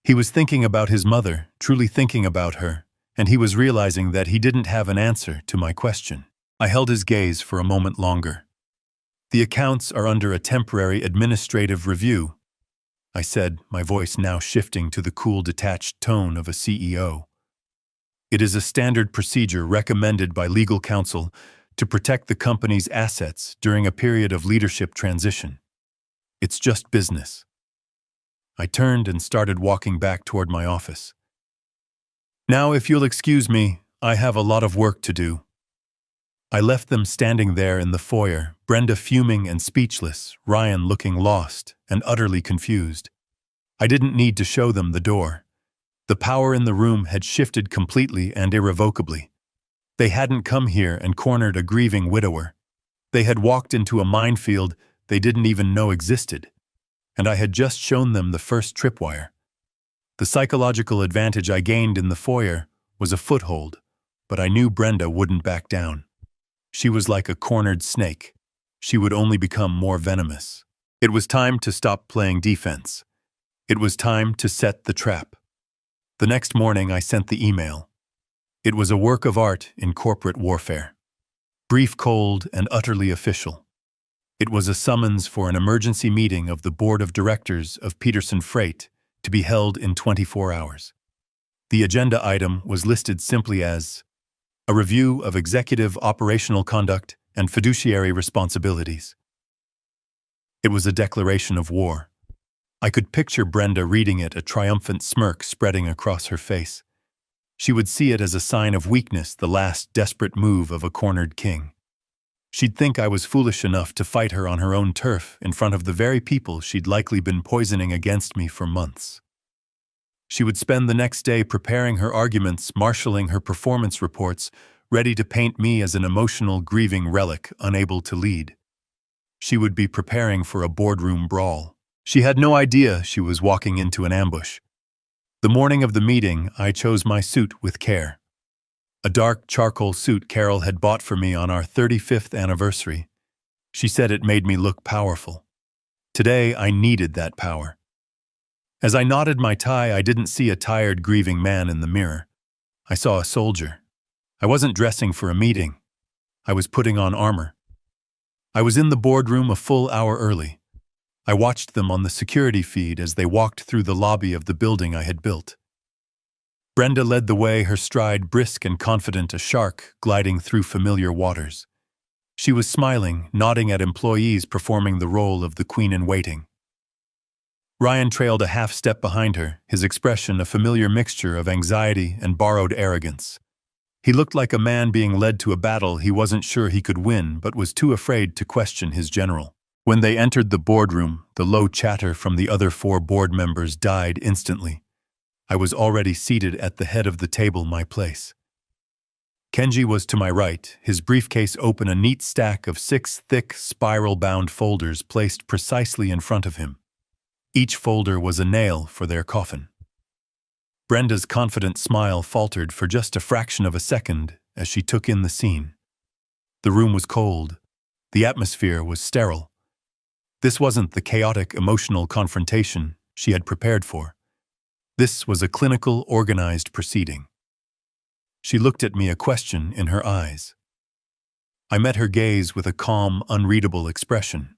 Speaker 1: He was thinking about his mother, truly thinking about her, and he was realizing that he didn't have an answer to my question. I held his gaze for a moment longer. The accounts are under a temporary administrative review, I said, my voice now shifting to the cool, detached tone of a CEO. It is a standard procedure recommended by legal counsel to protect the company's assets during a period of leadership transition. It's just business. I turned and started walking back toward my office. Now, if you'll excuse me, I have a lot of work to do. I left them standing there in the foyer, Brenda fuming and speechless, Ryan looking lost and utterly confused. I didn't need to show them the door. The power in the room had shifted completely and irrevocably. They hadn't come here and cornered a grieving widower. They had walked into a minefield they didn't even know existed. And I had just shown them the first tripwire. The psychological advantage I gained in the foyer was a foothold, but I knew Brenda wouldn't back down. She was like a cornered snake. She would only become more venomous. It was time to stop playing defense. It was time to set the trap. The next morning I sent the email. It was a work of art in corporate warfare. Brief, cold, and utterly official. It was a summons for an emergency meeting of the board of directors of Peterson Freight to be held in 24 hours. The agenda item was listed simply as a review of executive operational conduct and fiduciary responsibilities. It was a declaration of war. I could picture Brenda reading it, a triumphant smirk spreading across her face. She would see it as a sign of weakness, the last desperate move of a cornered king. She'd think I was foolish enough to fight her on her own turf in front of the very people she'd likely been poisoning against me for months. She would spend the next day preparing her arguments, marshalling her performance reports, ready to paint me as an emotional, grieving relic unable to lead. She would be preparing for a boardroom brawl. She had no idea she was walking into an ambush. The morning of the meeting, I chose my suit with care. A dark charcoal suit Carol had bought for me on our 35th anniversary. She said it made me look powerful. Today, I needed that power. As I knotted my tie, I didn't see a tired, grieving man in the mirror. I saw a soldier. I wasn't dressing for a meeting. I was putting on armor. I was in the boardroom a full hour early. I watched them on the security feed as they walked through the lobby of the building I had built. Brenda led the way, her stride brisk and confident, a shark gliding through familiar waters. She was smiling, nodding at employees performing the role of the queen-in-waiting. Ryan trailed a half step behind her, his expression a familiar mixture of anxiety and borrowed arrogance. He looked like a man being led to a battle he wasn't sure he could win but was too afraid to question his general. When they entered the boardroom, the low chatter from the other 4 board members died instantly. I was already seated at the head of the table, my place. Kenji was to my right, his briefcase open, a neat stack of 6 thick, spiral-bound folders placed precisely in front of him. Each folder was a nail for their coffin. Brenda's confident smile faltered for just a fraction of a second as she took in the scene. The room was cold. The atmosphere was sterile. This wasn't the chaotic, emotional confrontation she had prepared for. This was a clinical, organized proceeding. She looked at me, a question in her eyes. I met her gaze with a calm, unreadable expression.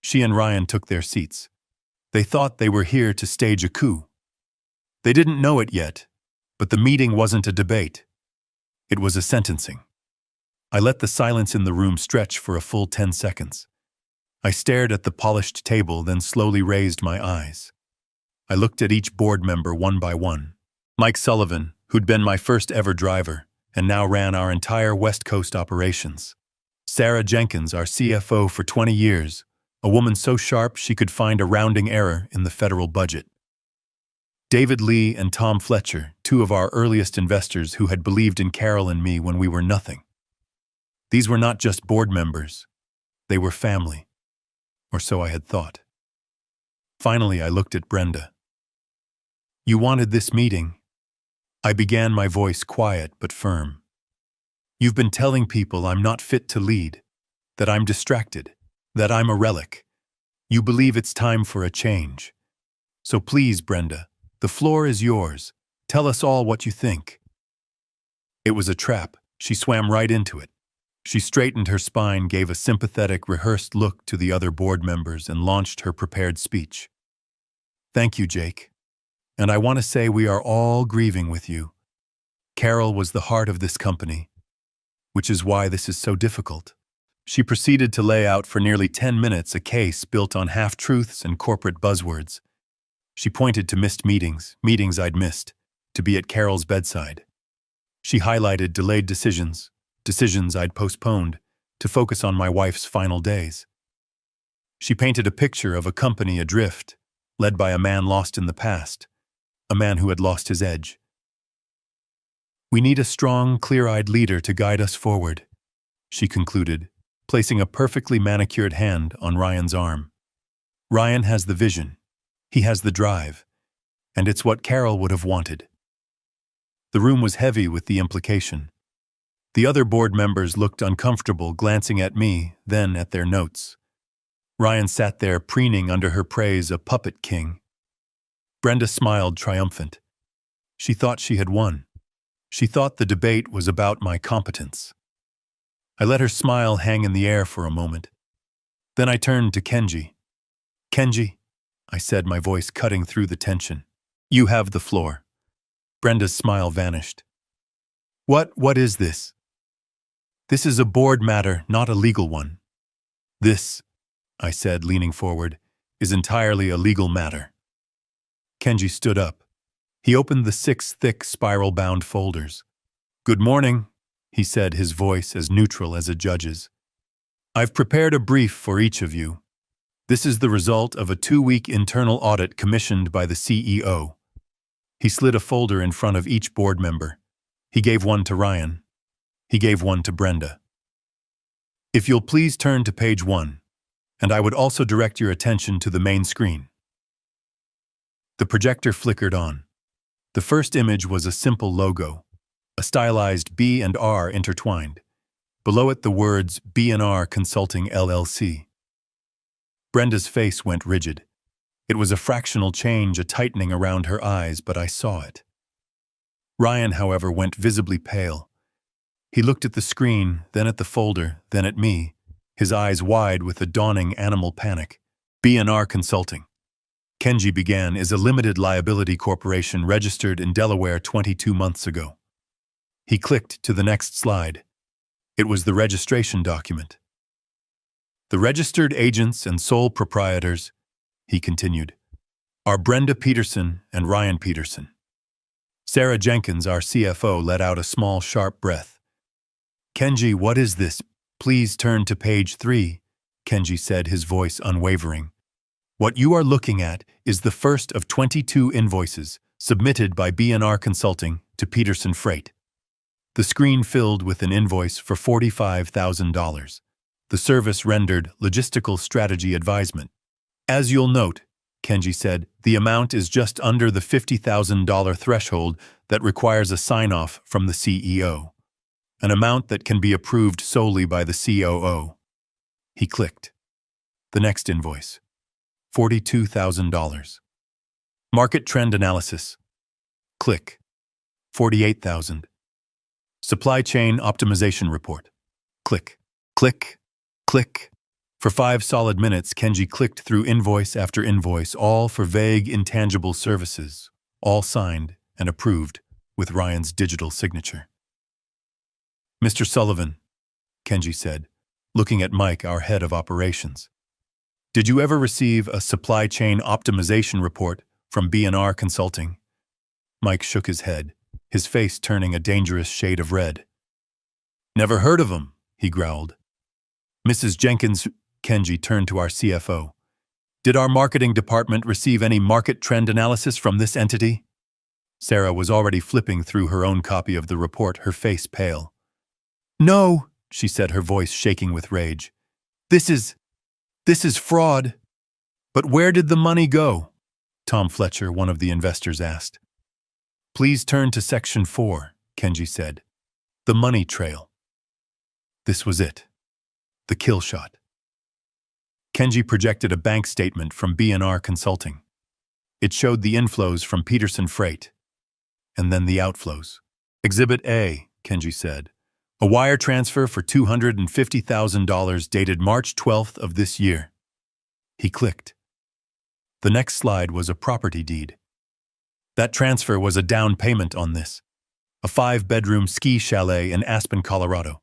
Speaker 1: She and Ryan took their seats. They thought they were here to stage a coup. They didn't know it yet, but the meeting wasn't a debate. It was a sentencing. I let the silence in the room stretch for a full 10 seconds. I stared at the polished table, then slowly raised my eyes. I looked at each board member one by one. Mike Sullivan, who'd been my first ever driver, and now ran our entire West Coast operations. Sarah Jenkins, our CFO for 20 years, a woman so sharp she could find a rounding error in the federal budget. David Lee and Tom Fletcher, 2 of our earliest investors who had believed in Carol and me when we were nothing. These were not just board members. They were family. Or so I had thought. Finally, I looked at Brenda. You wanted this meeting. I began, my voice quiet but firm. You've been telling people I'm not fit to lead, that I'm distracted, that I'm a relic. You believe it's time for a change. So please, Brenda, the floor is yours. Tell us all what you think. It was a trap. She swam right into it. She straightened her spine, gave a sympathetic, rehearsed look to the other board members, and launched her prepared speech. Thank you, Jake. And I want to say we are all grieving with you. Carol was the heart of this company, which is why this is so difficult. She proceeded to lay out for nearly 10 minutes a case built on half-truths and corporate buzzwords. She pointed to missed meetings I'd missed, to be at Carol's bedside. She highlighted delayed decisions I'd postponed, to focus on my wife's final days. She painted a picture of a company adrift, led by a man lost in the past, a man who had lost his edge. We need a strong, clear-eyed leader to guide us forward, she concluded, placing a perfectly manicured hand on Ryan's arm. Ryan has the vision, he has the drive, and it's what Carol would have wanted. The room was heavy with the implication. The other board members looked uncomfortable, glancing at me, then at their notes. Ryan sat there preening under her praise, a puppet king. Brenda smiled triumphant. She thought she had won. She thought the debate was about my competence. I let her smile hang in the air for a moment. Then I turned to Kenji. Kenji, I said, my voice cutting through the tension. You have the floor. Brenda's smile vanished. What is this? This is a board matter, not a legal one. This, I said, leaning forward, is entirely a legal matter. Kenji stood up. He opened the 6 thick, spiral-bound folders. Good morning, he said, his voice as neutral as a judge's. I've prepared a brief for each of you. This is the result of a 2-week internal audit commissioned by the CEO. He slid a folder in front of each board member. He gave one to Ryan. He gave one to Brenda. If you'll please turn to page 1, and I would also direct your attention to the main screen. The projector flickered on. The first image was a simple logo, a stylized B and R intertwined. Below it the words B&R Consulting LLC. Brenda's face went rigid. It was a fractional change, a tightening around her eyes, but I saw it. Ryan, however, went visibly pale. He looked at the screen, then at the folder, then at me, his eyes wide with a dawning animal panic. B&R Consulting, Kenji began, is a limited liability corporation registered in Delaware 22 months ago. He clicked to the next slide. It was the registration document. The registered agents and sole proprietors, he continued, are Brenda Peterson and Ryan Peterson. Sarah Jenkins, our CFO, let out a small, sharp breath. Kenji, what is this? Please turn to page 3, Kenji said, his voice unwavering. What you are looking at is the first of 22 invoices submitted by B&R Consulting to Peterson Freight. The screen filled with an invoice for $45,000. The service rendered logistical strategy advisement. As you'll note, Kenji said, the amount is just under the $50,000 threshold that requires a sign-off from the CEO, an amount that can be approved solely by the COO. He clicked. The next invoice, $42,000. Market trend analysis. Click. $48,000. Supply chain optimization report. Click. Click. Click. For 5 solid minutes, Kenji clicked through invoice after invoice, all for vague, intangible services, all signed and approved with Ryan's digital signature. Mr. Sullivan, Kenji said, looking at Mike, our head of operations. Did you ever receive a supply chain optimization report from B&R Consulting? Mike shook his head, his face turning a dangerous shade of red. Never heard of him, he growled. Mrs. Jenkins, Kenji turned to our CFO. Did our marketing department receive any market trend analysis from this entity? Sarah was already flipping through her own copy of the report, her face pale. No, she said, her voice shaking with rage. This is fraud. But where did the money go? Tom Fletcher, one of the investors, asked. Please turn to section 4, Kenji said. The money trail. This was it. The kill shot. Kenji projected a bank statement from B&R Consulting. It showed the inflows from Peterson Freight, and then the outflows. Exhibit A, Kenji said, A wire transfer for $250,000 dated March 12th of this year. He clicked. The next slide was a property deed. That transfer was a down payment on this. A 5-bedroom ski chalet in Aspen, Colorado.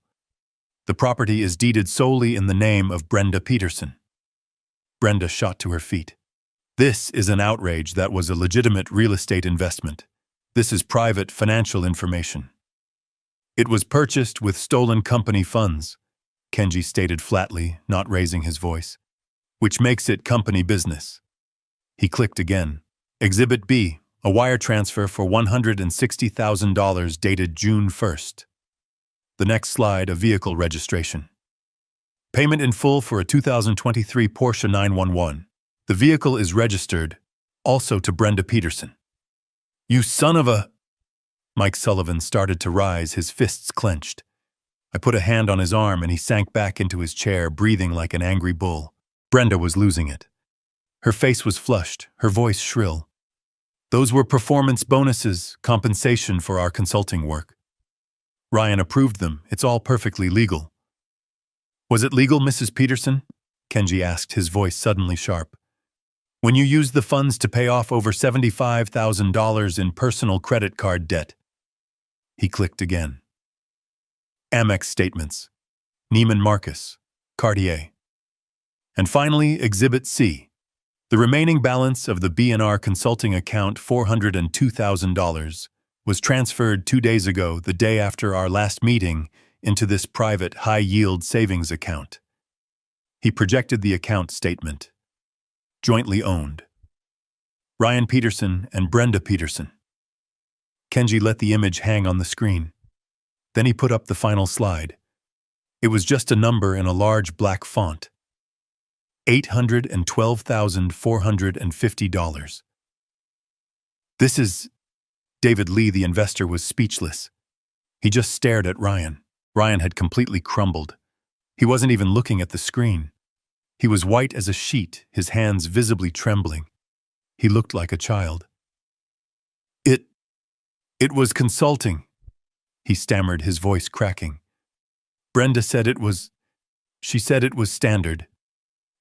Speaker 1: The property is deeded solely in the name of Brenda Peterson. Brenda shot to her feet. This is an outrage that was a legitimate real estate investment. This is private financial information. It was purchased with stolen company funds, Kenji stated flatly, not raising his voice, which makes it company business. He clicked again. Exhibit B, a wire transfer for $160,000 dated June 1st. The next slide, a vehicle registration. Payment in full for a 2023 Porsche 911. The vehicle is registered, also to Brenda Peterson. You son of a... Mike Sullivan started to rise, his fists clenched. I put a hand on his arm and he sank back into his chair, breathing like an angry bull. Brenda was losing it. Her face was flushed, her voice shrill. Those were performance bonuses, compensation for our consulting work. Ryan approved them. It's all perfectly legal. Was it legal, Mrs. Peterson? Kenji asked, his voice suddenly sharp. When you used the funds to pay off over $75,000 in personal credit card debt. He clicked again. Amex statements. Neiman Marcus. Cartier. And finally, Exhibit C. The remaining balance of the B&R consulting account, $402,000, was transferred 2 days ago, the day after our last meeting, into this private high-yield savings account. He projected the account statement. Jointly owned. Ryan Peterson and Brenda Peterson. Kenji let the image hang on the screen. Then he put up the final slide. It was just a number in a large black font. $812,450. This is... David Lee, the investor, was speechless. He just stared at Ryan. Ryan had completely crumbled. He wasn't even looking at the screen. He was white as a sheet, his hands visibly trembling. He looked like a child. It was consulting, he stammered, his voice cracking. Brenda said it was... She said it was standard.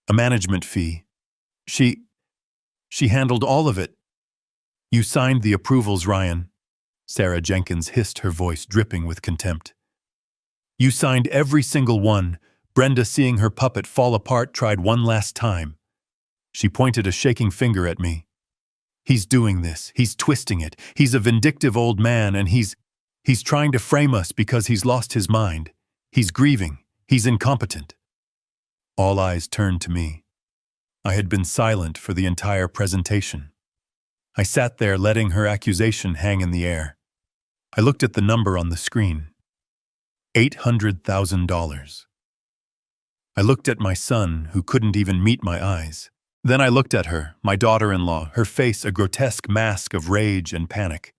Speaker 1: A management fee. She handled all of it. You signed the approvals, Ryan. Sarah Jenkins hissed, her voice dripping with contempt. You signed every single one. Brenda, seeing her puppet fall apart, tried one last time. She pointed a shaking finger at me. He's doing this. He's twisting it. He's a vindictive old man, and he's trying to frame us because he's lost his mind. He's grieving. He's incompetent. All eyes turned to me. I had been silent for the entire presentation. I sat there letting her accusation hang in the air. I looked at the number on the screen. $800,000. I looked at my son, who couldn't even meet my eyes. Then I looked at her, my daughter-in-law, her face a grotesque mask of rage and panic.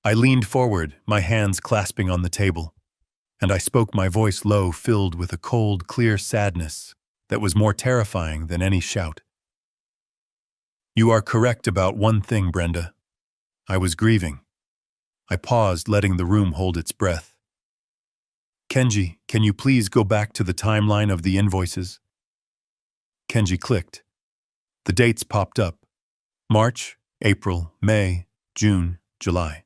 Speaker 1: I leaned forward, my hands clasping on the table, and I spoke, my voice low, filled with a cold, clear sadness that was more terrifying than any shout. You are correct about one thing, Brenda. I was grieving. I paused, letting the room hold its breath. Kenji, can you please go back to the timeline of the invoices? Kenji clicked. The dates popped up. March, April, May, June, July.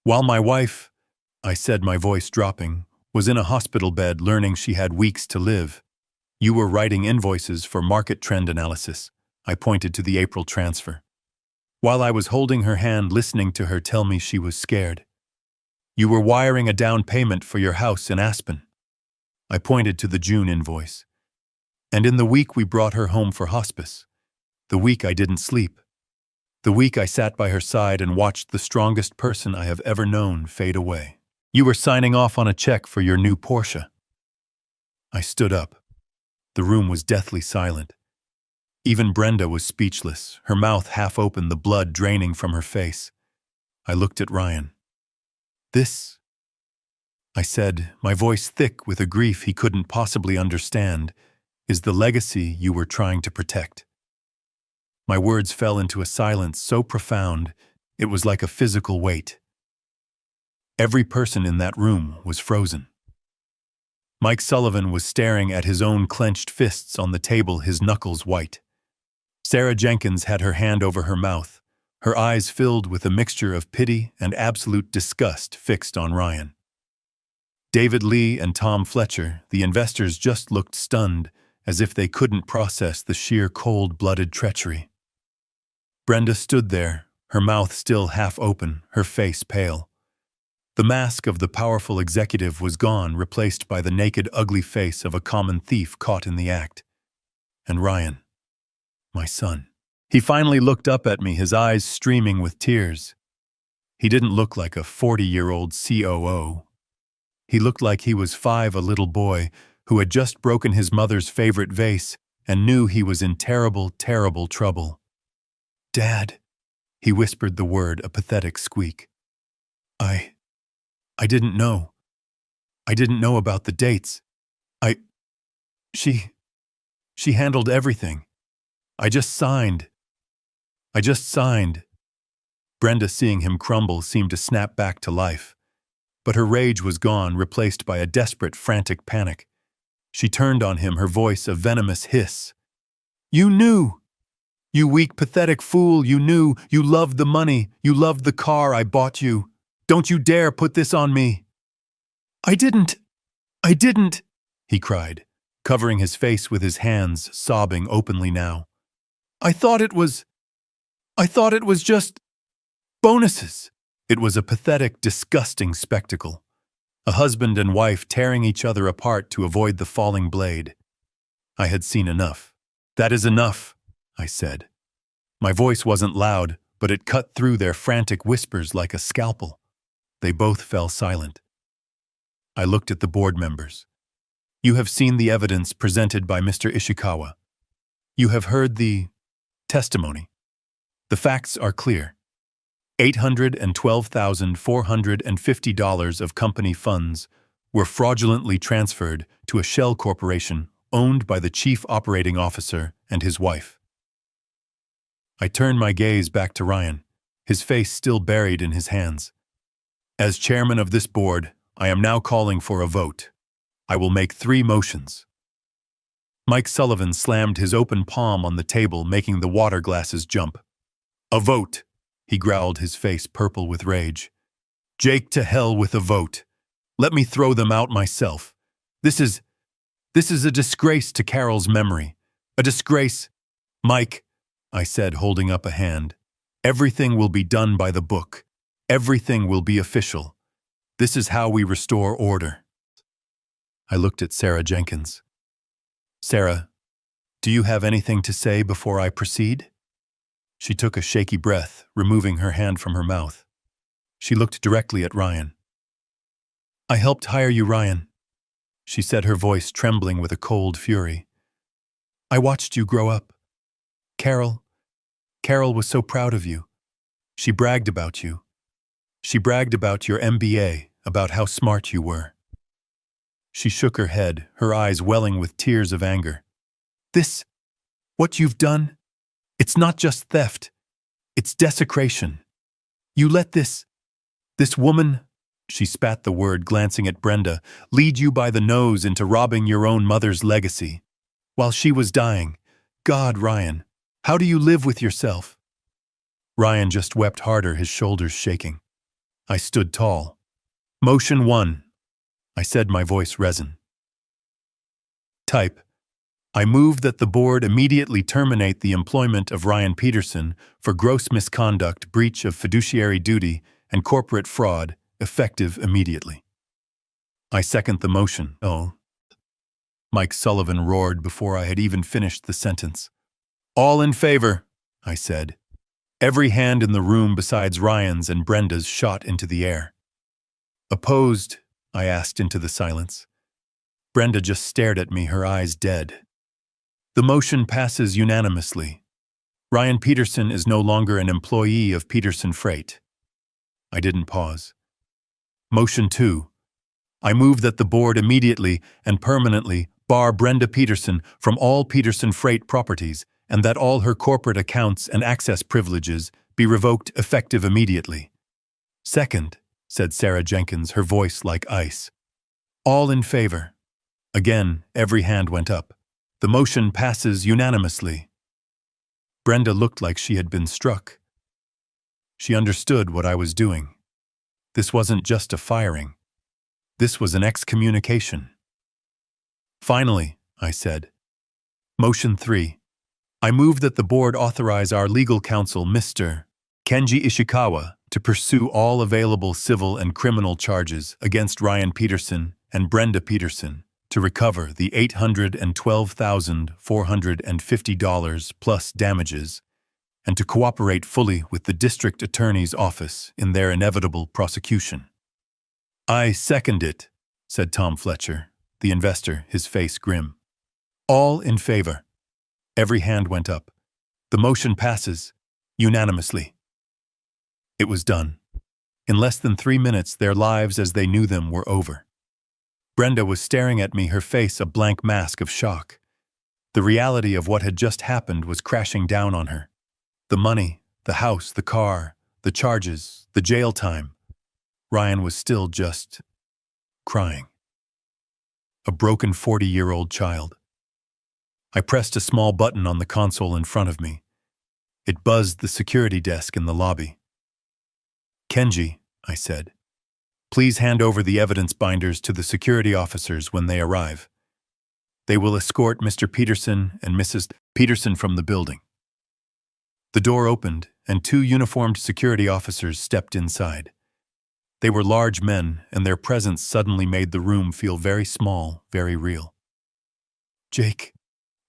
Speaker 1: While my wife, I said, my voice dropping, was in a hospital bed learning she had weeks to live, you were writing invoices for market trend analysis. I pointed to the April transfer. While I was holding her hand, listening to her tell me she was scared. You were wiring a down payment for your house in Aspen. I pointed to the June invoice. And in the week we brought her home for hospice. The week I didn't sleep. The week I sat by her side and watched the strongest person I have ever known fade away. You were signing off on a check for your new Porsche. I stood up. The room was deathly silent. Even Brenda was speechless, her mouth half open, the blood draining from her face. I looked at Ryan. This, I said, my voice thick with a grief he couldn't possibly understand, is the legacy you were trying to protect. My words fell into a silence so profound, it was like a physical weight. Every person in that room was frozen. Mike Sullivan was staring at his own clenched fists on the table, his knuckles white. Sarah Jenkins had her hand over her mouth, her eyes filled with a mixture of pity and absolute disgust fixed on Ryan. David Lee and Tom Fletcher, the investors, just looked stunned, as if they couldn't process the sheer cold-blooded treachery. Brenda stood there, her mouth still half open, her face pale. The mask of the powerful executive was gone, replaced by the naked, ugly face of a common thief caught in the act. And Ryan, my son. He finally looked up at me, his eyes streaming with tears. He didn't look like a 40-year-old COO. He looked like he was 5, a little boy who had just broken his mother's favorite vase and knew he was in terrible, terrible trouble. "Dad," he whispered the word, a pathetic squeak. I didn't know. I didn't know about the dates. She handled everything. I just signed. Brenda, seeing him crumble, seemed to snap back to life. But her rage was gone, replaced by a desperate, frantic panic. She turned on him, her voice a venomous hiss. "You knew! You weak, pathetic fool, you knew! You loved the money, you loved the car I bought you! Don't you dare put this on me!" I didn't, he cried, covering his face with his hands, sobbing openly now. I thought it was just bonuses." It was a pathetic, disgusting spectacle. A husband and wife tearing each other apart to avoid the falling blade. I had seen enough. "That is enough," I said. My voice wasn't loud, but it cut through their frantic whispers like a scalpel. They both fell silent. I looked at the board members. "You have seen the evidence presented by Mr. Ishikawa. You have heard the testimony. The facts are clear. $812,450 of company funds were fraudulently transferred to a shell corporation owned by the chief operating officer and his wife." I turned my gaze back to Ryan, his face still buried in his hands. "As chairman of this board, I am now calling for a vote. I will make 3 motions." Mike Sullivan slammed his open palm on the table, making the water glasses jump. "A vote," he growled, his face purple with rage. "Jake, to hell with a vote. Let me throw them out myself. This is a disgrace to Carol's memory. A disgrace." "Mike," I said, holding up a hand, "everything will be done by the book. Everything will be official. This is how we restore order." I looked at Sarah Jenkins. "Sarah, do you have anything to say before I proceed?" She took a shaky breath, removing her hand from her mouth. She looked directly at Ryan. "I helped hire you, Ryan," she said, her voice trembling with a cold fury. "I watched you grow up. Carol was so proud of you. She bragged about you. She bragged about your MBA, about how smart you were." She shook her head, her eyes welling with tears of anger. What you've done, it's not just theft, it's desecration. You let this woman," she spat the word, glancing at Brenda, "lead you by the nose into robbing your own mother's legacy. While she was dying. God, Ryan, how do you live with yourself?" Ryan just wept harder, his shoulders shaking. I stood tall. "Motion 1, I said, my voice resin. Type. I move that the board immediately terminate the employment of Ryan Peterson for gross misconduct, breach of fiduciary duty, and corporate fraud, effective immediately. I second the motion. "Oh," Mike Sullivan roared before I had even finished the sentence. "All in favor," I said. Every hand in the room besides Ryan's and Brenda's shot into the air. "Opposed?" I asked into the silence. Brenda just stared at me, her eyes dead. The motion passes unanimously. Ryan Peterson is no longer an employee of Peterson Freight. I didn't pause. Motion 2. I move that the board immediately and permanently bar Brenda Peterson from all Peterson Freight properties and that all her corporate accounts and access privileges be revoked effective immediately. Second, said Sarah Jenkins, her voice like ice. All in favor. Again, every hand went up. The motion passes unanimously. Brenda looked like she had been struck. She understood what I was doing. This wasn't just a firing. This was an excommunication. Finally, I said. Motion 3. I move that the board authorize our legal counsel, Mr. Kenji Ishikawa, to pursue all available civil and criminal charges against Ryan Peterson and Brenda Peterson to recover the $812,450 plus damages and to cooperate fully with the district attorney's office in their inevitable prosecution. I second it, said Tom Fletcher, the investor, his face grim. All in favor. Every hand went up. The motion passes unanimously. It was done. In less than 3 minutes, their lives as they knew them were over. Brenda was staring at me, her face a blank mask of shock. The reality of what had just happened was crashing down on her. The money, the house, the car, the charges, the jail time. Ryan was still just crying. A broken 40-year-old child. I pressed a small button on the console in front of me. It buzzed the security desk in the lobby. Kenji, I said, please hand over the evidence binders to the security officers when they arrive. They will escort Mr. Peterson and Mrs. Peterson from the building. The door opened, and 2 uniformed security officers stepped inside. They were large men, and their presence suddenly made the room feel very small, very real. Jake,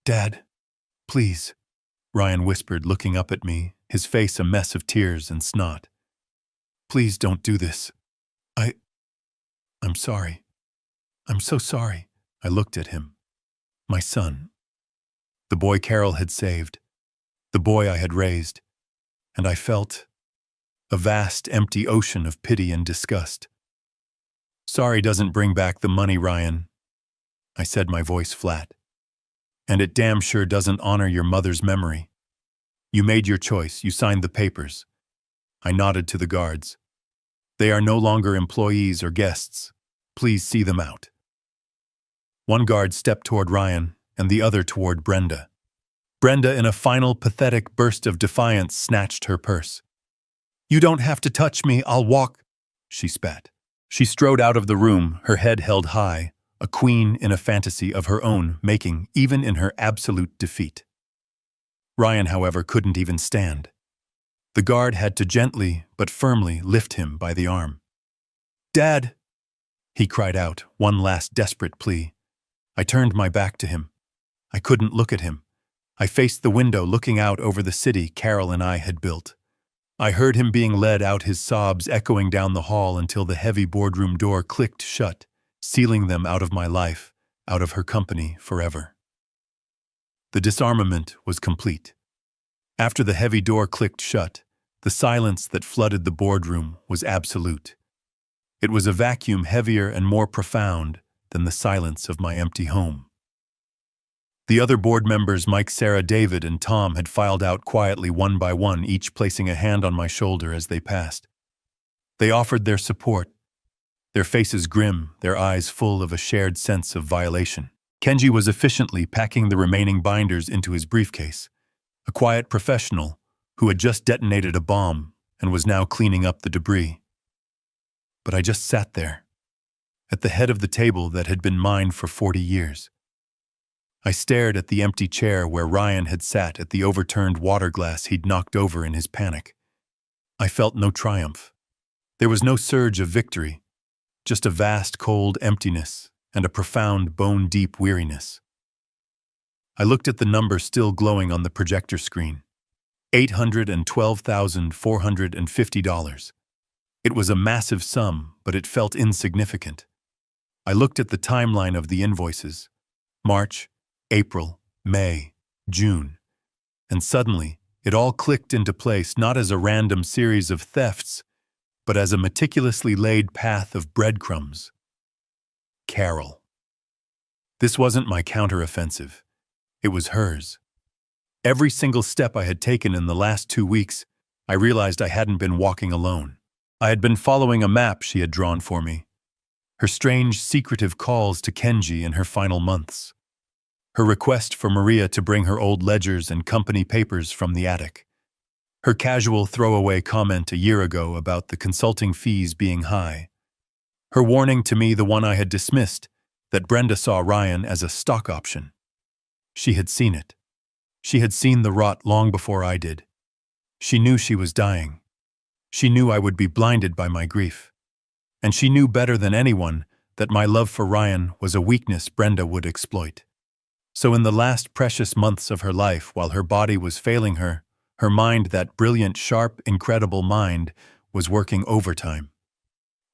Speaker 1: Dad, please, Ryan whispered, looking up at me, his face a mess of tears and snot. Please don't do this. I'm sorry. I'm so sorry. I looked at him. My son. The boy Carol had saved. The boy I had raised. And I felt a vast, empty ocean of pity and disgust. Sorry doesn't bring back the money, Ryan. I said, my voice flat. And it damn sure doesn't honor your mother's memory. You made your choice. You signed the papers. I nodded to the guards. They are no longer employees or guests. Please see them out. One guard stepped toward Ryan, and the other toward Brenda. Brenda, in a final pathetic burst of defiance, snatched her purse. You don't have to touch me, I'll walk, she spat. She strode out of the room, her head held high, a queen in a fantasy of her own making, even in her absolute defeat. Ryan, however, couldn't even stand. The guard had to gently but firmly lift him by the arm. Dad, he cried out, one last desperate plea. I turned my back to him. I couldn't look at him. I faced the window looking out over the city Carol and I had built. I heard him being led out, his sobs echoing down the hall until the heavy boardroom door clicked shut, sealing them out of my life, out of her company forever. The disarmament was complete. After the heavy door clicked shut, the silence that flooded the boardroom was absolute. It was a vacuum heavier and more profound than the silence of my empty home. The other board members, Mike, Sarah, David, and Tom, had filed out quietly one by one, each placing a hand on my shoulder as they passed. They offered their support, their faces grim, their eyes full of a shared sense of violation. Kenji was efficiently packing the remaining binders into his briefcase, a quiet professional who had just detonated a bomb and was now cleaning up the debris. But I just sat there, at the head of the table that had been mine for 40 years. I stared at the empty chair where Ryan had sat, at the overturned water glass he'd knocked over in his panic. I felt no triumph. There was no surge of victory, just a vast cold emptiness and a profound bone-deep weariness. I looked at the number still glowing on the projector screen. $812,450. It was a massive sum, but it felt insignificant. I looked at the timeline of the invoices. March, April, May, June. And suddenly, it all clicked into place, not as a random series of thefts, but as a meticulously laid path of breadcrumbs. Carol. This wasn't my counteroffensive. It was hers. Every single step I had taken in the last 2 weeks, I realized I hadn't been walking alone. I had been following a map she had drawn for me, her strange, secretive calls to Kenji in her final months, her request for Maria to bring her old ledgers and company papers from the attic, her casual throwaway comment a year ago about the consulting fees being high, her warning to me, the one I had dismissed, that Brenda saw Ryan as a stock option. She had seen it. She had seen the rot long before I did. She knew she was dying. She knew I would be blinded by my grief. And she knew better than anyone that my love for Ryan was a weakness Brenda would exploit. So in the last precious months of her life, while her body was failing her, her mind, that brilliant, sharp, incredible mind, was working overtime.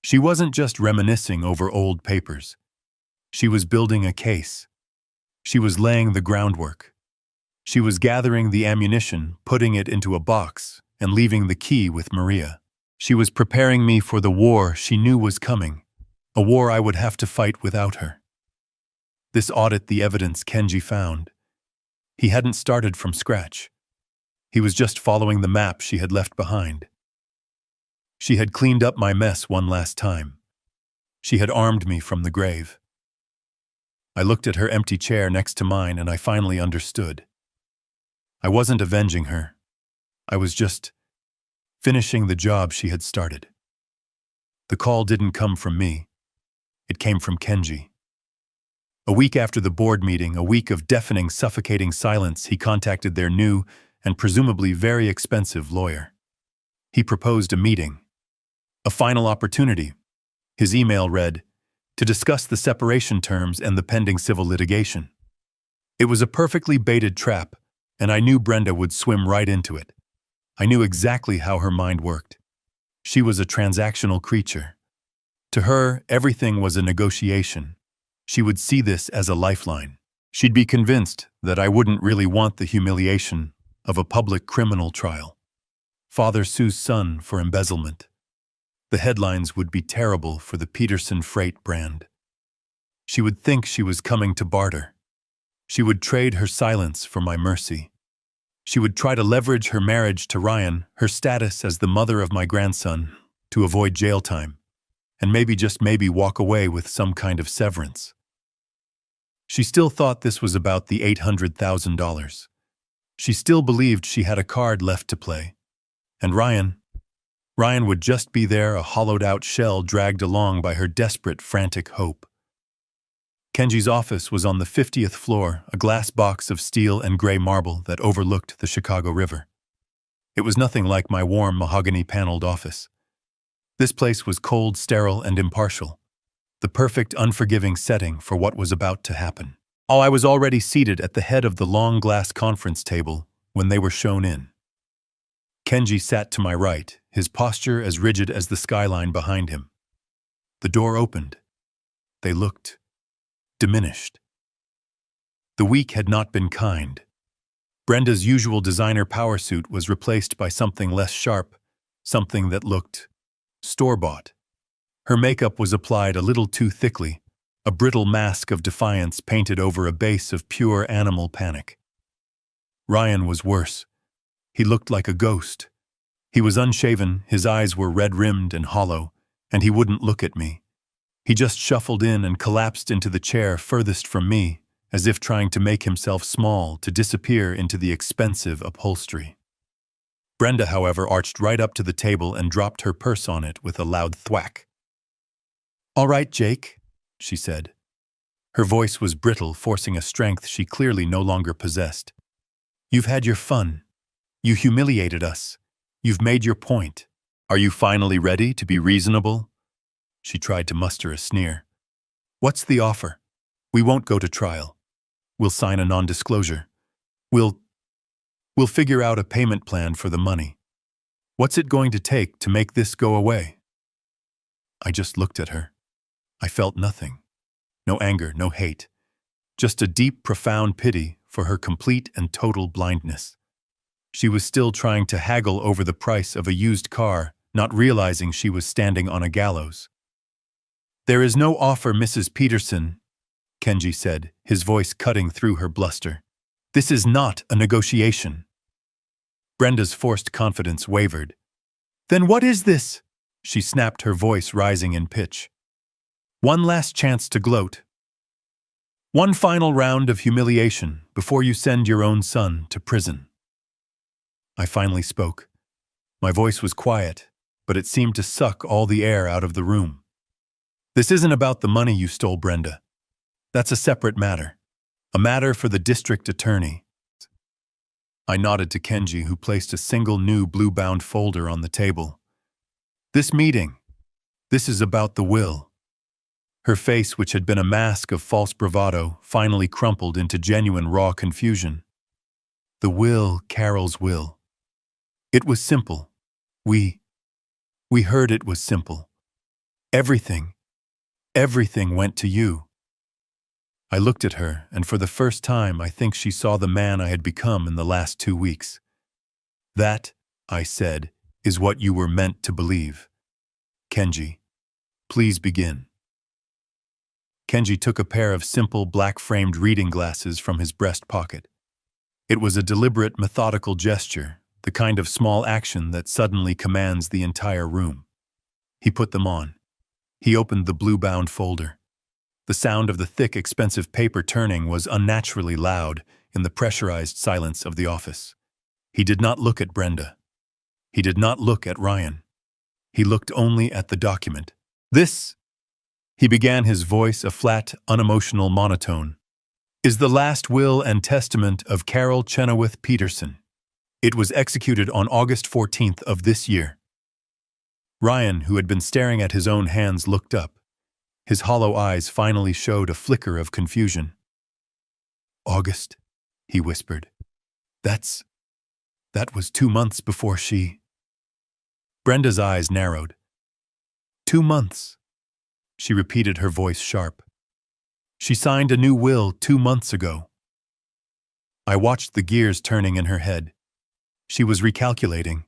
Speaker 1: She wasn't just reminiscing over old papers. She was building a case. She was laying the groundwork. She was gathering the ammunition, putting it into a box, and leaving the key with Maria. She was preparing me for the war she knew was coming, a war I would have to fight without her. This audit the evidence Kenji found. He hadn't started from scratch. He was just following the map she had left behind. She had cleaned up my mess one last time. She had armed me from the grave. I looked at her empty chair next to mine and I finally understood. I wasn't avenging her. I was just finishing the job she had started. The call didn't come from me. It came from Kenji. A week after the board meeting, a week of deafening, suffocating silence, he contacted their new and presumably very expensive lawyer. He proposed a meeting. A final opportunity. His email read, to discuss the separation terms and the pending civil litigation. It was a perfectly baited trap, and I knew Brenda would swim right into it. I knew exactly how her mind worked. She was a transactional creature. To her, everything was a negotiation. She would see this as a lifeline. She'd be convinced that I wouldn't really want the humiliation of a public criminal trial. Father sues son for embezzlement. The headlines would be terrible for the Peterson Freight brand. She would think she was coming to barter. She would trade her silence for my mercy. She would try to leverage her marriage to Ryan, her status as the mother of my grandson, to avoid jail time, and maybe, just maybe, walk away with some kind of severance. She still thought this was about the $800,000. She still believed she had a card left to play. And Ryan would just be there, a hollowed-out shell dragged along by her desperate, frantic hope. Kenji's office was on the 50th floor, a glass box of steel and gray marble that overlooked the Chicago River. It was nothing like my warm, mahogany-paneled office. This place was cold, sterile, and impartial, the perfect, unforgiving setting for what was about to happen. I was already seated at the head of the long glass conference table when they were shown in. Kenji sat to my right, his posture as rigid as the skyline behind him. The door opened. They looked diminished. The week had not been kind. Brenda's usual designer power suit was replaced by something less sharp, something that looked store-bought. Her makeup was applied a little too thickly, a brittle mask of defiance painted over a base of pure animal panic. Ryan was worse. He looked like a ghost. He was unshaven, his eyes were red-rimmed and hollow, and he wouldn't look at me. He just shuffled in and collapsed into the chair furthest from me, as if trying to make himself small to disappear into the expensive upholstery. Brenda, however, arched right up to the table and dropped her purse on it with a loud thwack. "All right, Jake," she said. Her voice was brittle, forcing a strength she clearly no longer possessed. "You've had your fun. You humiliated us. You've made your point. Are you finally ready to be reasonable?" She tried to muster a sneer. "What's the offer? We won't go to trial. We'll sign a non-disclosure. We'll figure out a payment plan for the money. What's it going to take to make this go away?" I just looked at her. I felt nothing. No anger, no hate. Just a deep, profound pity for her complete and total blindness. She was still trying to haggle over the price of a used car, not realizing she was standing on a gallows. "There is no offer, Mrs. Peterson," Kenji said, his voice cutting through her bluster. "This is not a negotiation." Brenda's forced confidence wavered. "Then what is this?" She snapped, her voice rising in pitch. One last chance to gloat. One final round of humiliation before you send your own son to prison. I finally spoke. My voice was quiet, but it seemed to suck all the air out of the room. This isn't about the money you stole, Brenda. That's a separate matter. A matter for the district attorney. I nodded to Kenji, who placed a single new blue-bound folder on the table. This is about the will. Her face, which had been a mask of false bravado, finally crumpled into genuine raw confusion. The will, Carol's will. It was simple. We heard it was simple. Everything went to you. I looked at her, and for the first time I think she saw the man I had become in the last 2 weeks. That, I said, is what you were meant to believe. Kenji, please begin. Kenji took a pair of simple black-framed reading glasses from his breast pocket. It was a deliberate, methodical gesture, the kind of small action that suddenly commands the entire room. He put them on. He opened the blue-bound folder. The sound of the thick, expensive paper turning was unnaturally loud in the pressurized silence of the office. He did not look at Brenda. He did not look at Ryan. He looked only at the document. This, he began, his voice a flat, unemotional monotone, is the last will and testament of Carol Chenoweth Peterson. It was executed on August 14th of this year. Ryan, who had been staring at his own hands, looked up. His hollow eyes finally showed a flicker of confusion. August, he whispered. That was 2 months before she... Brenda's eyes narrowed. 2 months, she repeated, her voice sharp. She signed a new will 2 months ago. I watched the gears turning in her head. She was recalculating.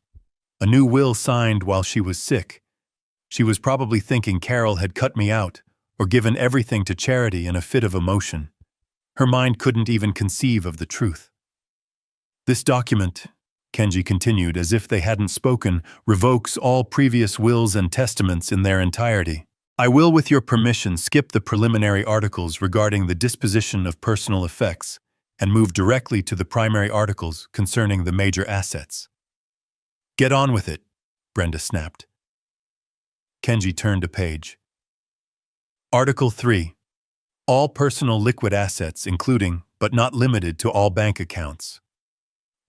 Speaker 1: A new will signed while she was sick. She was probably thinking Carol had cut me out or given everything to charity in a fit of emotion. Her mind couldn't even conceive of the truth. This document, Kenji continued as if they hadn't spoken, revokes all previous wills and testaments in their entirety. I will, with your permission, skip the preliminary articles regarding the disposition of personal effects and move directly to the primary articles concerning the major assets. Get on with it, Brenda snapped. Kenji turned a page. Article 3. All personal liquid assets, including, but not limited to, all bank accounts,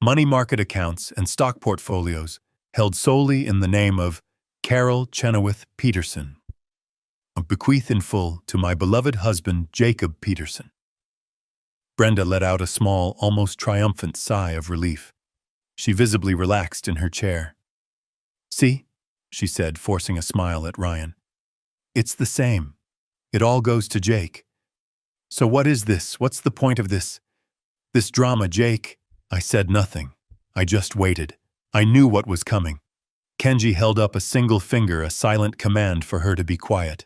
Speaker 1: money market accounts, and stock portfolios held solely in the name of Carol Chenoweth Peterson. Bequeath in full to my beloved husband, Jacob Peterson. Brenda let out a small, almost triumphant sigh of relief. She visibly relaxed in her chair. See, she said, forcing a smile at Ryan. It's the same. It all goes to Jake. So what is this? What's the point of this drama, Jake? I said nothing. I just waited. I knew what was coming. Kenji held up a single finger, a silent command for her to be quiet.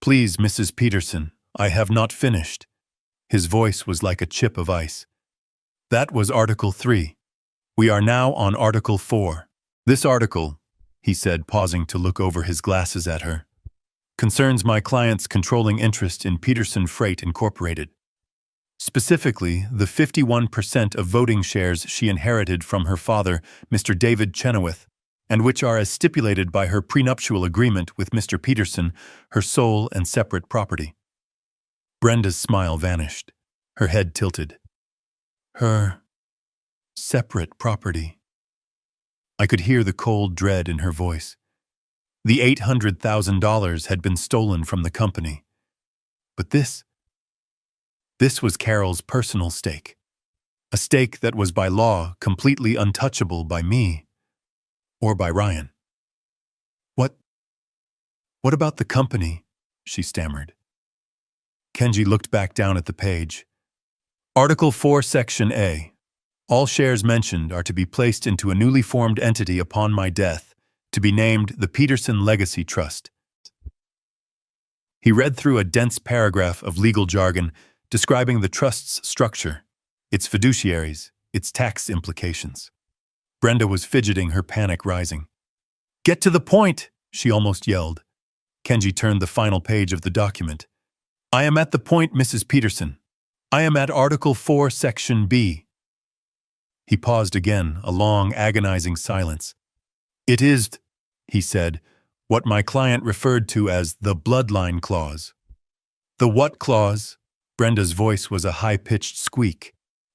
Speaker 1: Please, Mrs. Peterson, I have not finished. His voice was like a chip of ice. That was Article 3. We are now on Article 4. This article, he said, pausing to look over his glasses at her, concerns my client's controlling interest in Peterson Freight Incorporated. Specifically, the 51% of voting shares she inherited from her father, Mr. David Chenoweth, and which are, as stipulated by her prenuptial agreement with Mr. Peterson, her sole and separate property. Brenda's smile vanished. Her head tilted. Her separate property. I could hear the cold dread in her voice. The $800,000 had been stolen from the company. But this was Carol's personal stake. A stake that was by law completely untouchable by me or by Ryan. What about the company? She stammered. Kenji looked back down at the page. Article 4, Section A. All shares mentioned are to be placed into a newly formed entity upon my death, to be named the Peterson Legacy Trust. He read through a dense paragraph of legal jargon describing the trust's structure, its fiduciaries, its tax implications. Brenda was fidgeting, her panic rising. Get to the point, she almost yelled. Kenji turned the final page of the document. I am at the point, Mrs. Peterson. I am at Article 4, Section B. He paused again, a long, agonizing silence. It is, he said, what my client referred to as the bloodline clause. The what clause? Brenda's voice was a high-pitched squeak.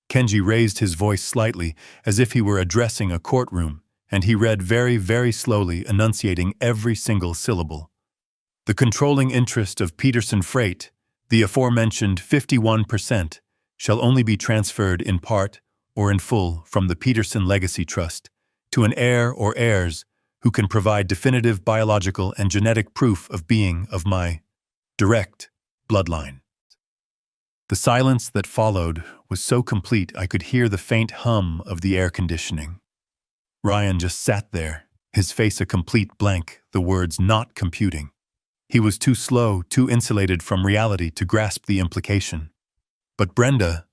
Speaker 1: Kenji raised his voice slightly, as if he were addressing a courtroom, and he read very, very slowly, enunciating every single syllable. The controlling interest of Peterson Freight, the aforementioned 51%, shall only be transferred in part or in full from the Peterson Legacy Trust to an heir or heirs who can provide definitive biological and genetic proof of being of my direct bloodline. The silence that followed was so complete I could hear the faint hum of the air conditioning. Ryan just sat there, his face a complete blank, the words not computing. He was too slow, too insulated from reality to grasp the implication. But Brenda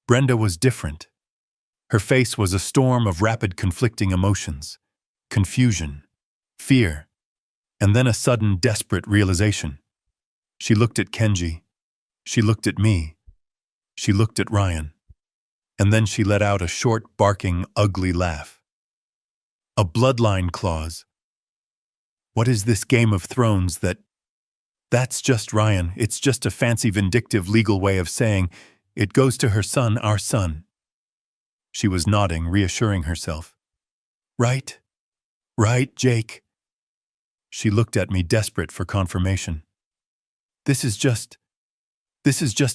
Speaker 1: was different. Her face was a storm of rapid conflicting emotions, confusion, fear, and then a sudden desperate realization. She looked at Kenji. She looked at me. She looked at Ryan. And then she let out a short, barking, ugly laugh. A bloodline clause. What is this Game of Thrones that... That's just Ryan. It's just a fancy vindictive legal way of saying it goes to her son, our son. She was nodding, reassuring herself. Right, Jake. She looked at me, desperate for confirmation. This is just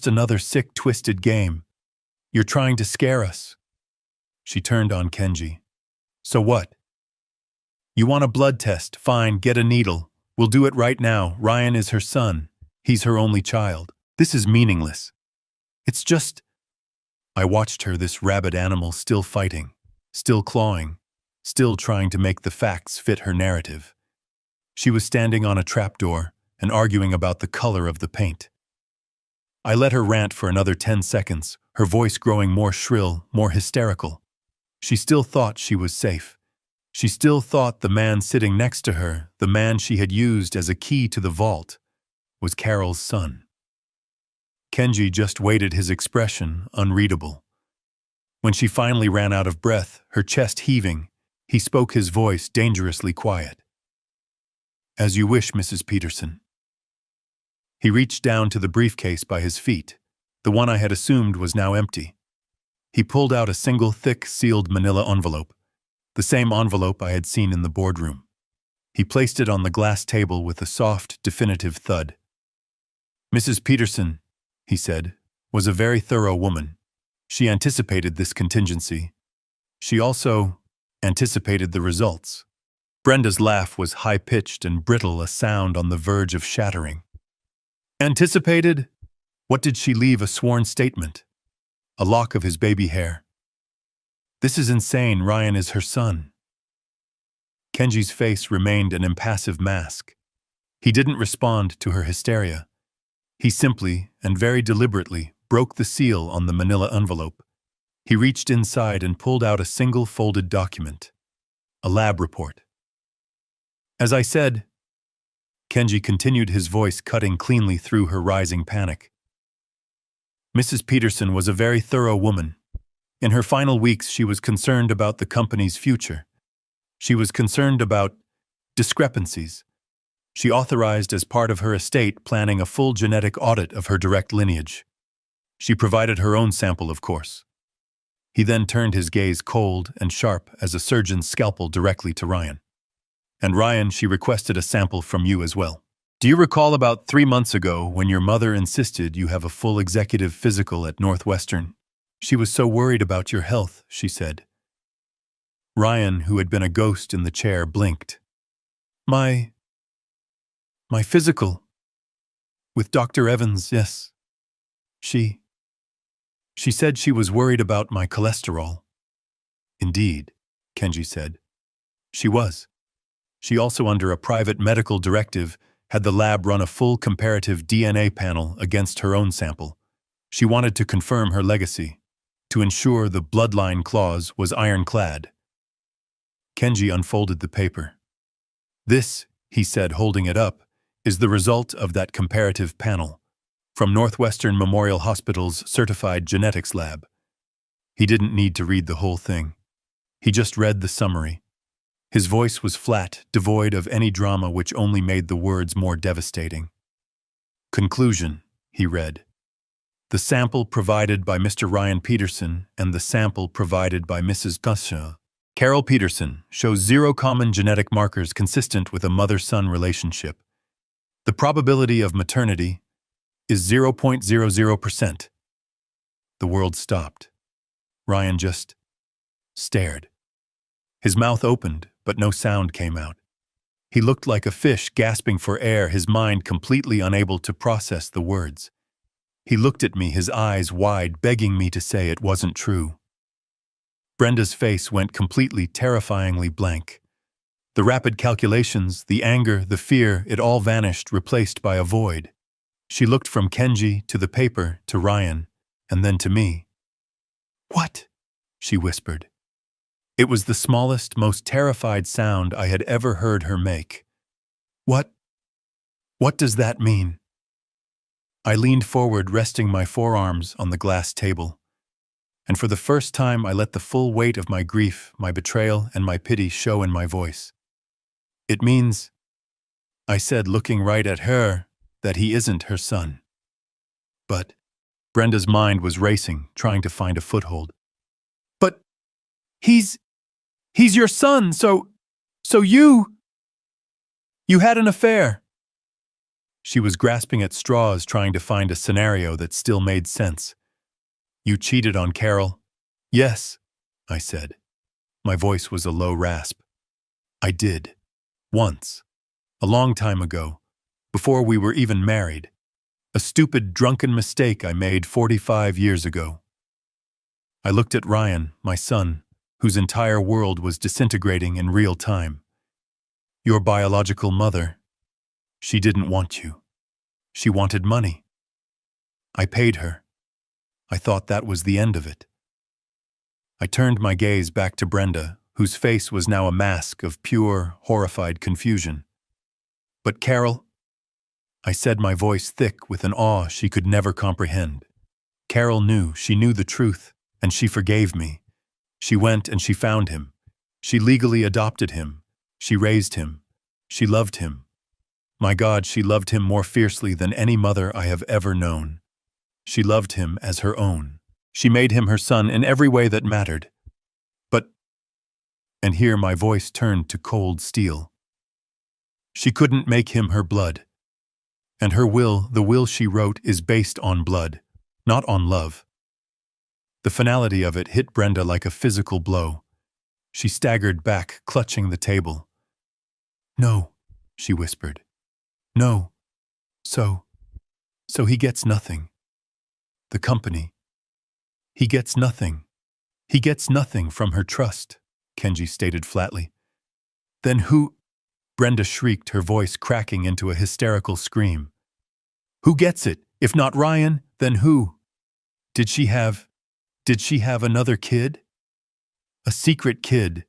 Speaker 1: another sick, twisted game. You're trying to scare us. She turned on Kenji. So what? You want a blood test? Fine, get a needle. We'll do it right now. Ryan is her son. He's her only child. This is meaningless. It's just... I watched her, this rabid animal, still fighting, still clawing, still trying to make the facts fit her narrative. She was standing on a trapdoor and arguing about the color of the paint. I let her rant for another 10 seconds, her voice growing more shrill, more hysterical. She still thought she was safe. She still thought the man sitting next to her, the man she had used as a key to the vault, was Carol's son. Kenji just waited, his expression unreadable. When she finally ran out of breath, her chest heaving, he spoke, his voice dangerously quiet. As you wish, Mrs. Peterson. He reached down to the briefcase by his feet. The one I had assumed was now empty. He pulled out a single thick, sealed manila envelope, the same envelope I had seen in the boardroom. He placed it on the glass table with a soft, definitive thud. Mrs. Peterson, he said, was a very thorough woman. She anticipated this contingency. She also anticipated the results. Brenda's laugh was high-pitched and brittle, a sound on the verge of shattering. Anticipated? What did she leave? A sworn statement? A lock of his baby hair? This is insane. Ryan is her son. Kenji's face remained an impassive mask. He didn't respond to her hysteria. He simply, and very deliberately, broke the seal on the manila envelope. He reached inside and pulled out a single folded document. A lab report. As I said, Kenji continued, his voice cutting cleanly through her rising panic. Mrs. Peterson was a very thorough woman. In her final weeks, she was concerned about the company's future. She was concerned about discrepancies. She authorized, as part of her estate, planning a full genetic audit of her direct lineage. She provided her own sample, of course. He then turned his gaze cold and sharp as a surgeon's scalpel directly to Ryan. And Ryan, she requested a sample from you as well. Do you recall about 3 months ago when your mother insisted you have a full executive physical at Northwestern? She was so worried about your health, she said. Ryan, who had been a ghost in the chair, blinked. My physical. With Dr. Evans, yes. She said she was worried about my cholesterol. Indeed, Kenji said. She was. She also, under a private medical directive, had the lab run a full comparative DNA panel against her own sample. She wanted to confirm her legacy, to ensure the bloodline clause was ironclad. Kenji unfolded the paper. This, he said, holding it up, is the result of that comparative panel from Northwestern Memorial Hospital's certified genetics lab. He didn't need to read the whole thing. He just read the summary. His voice was flat, devoid of any drama, which only made the words more devastating. Conclusion, he read. The sample provided by Mr. Ryan Peterson and the sample provided by Mrs. Tusha, Carol Peterson, shows 0 common genetic markers consistent with a mother-son relationship. The probability of maternity is 0.00%. The world stopped. Ryan just stared. His mouth opened, but no sound came out. He looked like a fish gasping for air, his mind completely unable to process the words. He looked at me, his eyes wide, begging me to say it wasn't true. Brenda's face went completely, terrifyingly blank. The rapid calculations, the anger, the fear, it all vanished, replaced by a void. She looked from Kenji to the paper to Ryan, and then to me. "What?" she whispered. It was the smallest, most terrified sound I had ever heard her make. What does that mean?" I leaned forward, resting my forearms on the glass table. And for the first time I let the full weight of my grief, my betrayal, and my pity show in my voice. "It means," I said, looking right at her, "that he isn't her son." But Brenda's mind was racing, trying to find a foothold. "But he's your son, so you had an affair." She was grasping at straws, trying to find a scenario that still made sense. "You cheated on Carol?" "Yes," I said. My voice was a low rasp. "I did. Once. A long time ago. Before we were even married. A stupid, drunken mistake I made 45 years ago." I looked at Ryan, my son, whose entire world was disintegrating in real time. "Your biological mother, she didn't want you. She wanted money. I paid her. I thought that was the end of it." I turned my gaze back to Brenda, whose face was now a mask of pure, horrified confusion. "But Carol," I said, my voice thick with an awe she could never comprehend. "Carol knew, she knew the truth, and she forgave me. She went and she found him. She legally adopted him. She raised him. She loved him. My God, she loved him more fiercely than any mother I have ever known. She loved him as her own. She made him her son in every way that mattered. But," and here my voice turned to cold steel, "she couldn't make him her blood. And her will, the will she wrote, is based on blood, not on love." The finality of it hit Brenda like a physical blow. She staggered back, clutching the table. "No," she whispered. "No. So he gets nothing. The company. He gets nothing. He gets nothing from her trust," Kenji stated flatly. "Then who?" Brenda shrieked, her voice cracking into a hysterical scream. "Who gets it? If not Ryan, then who? Did she have another kid? A secret kid?"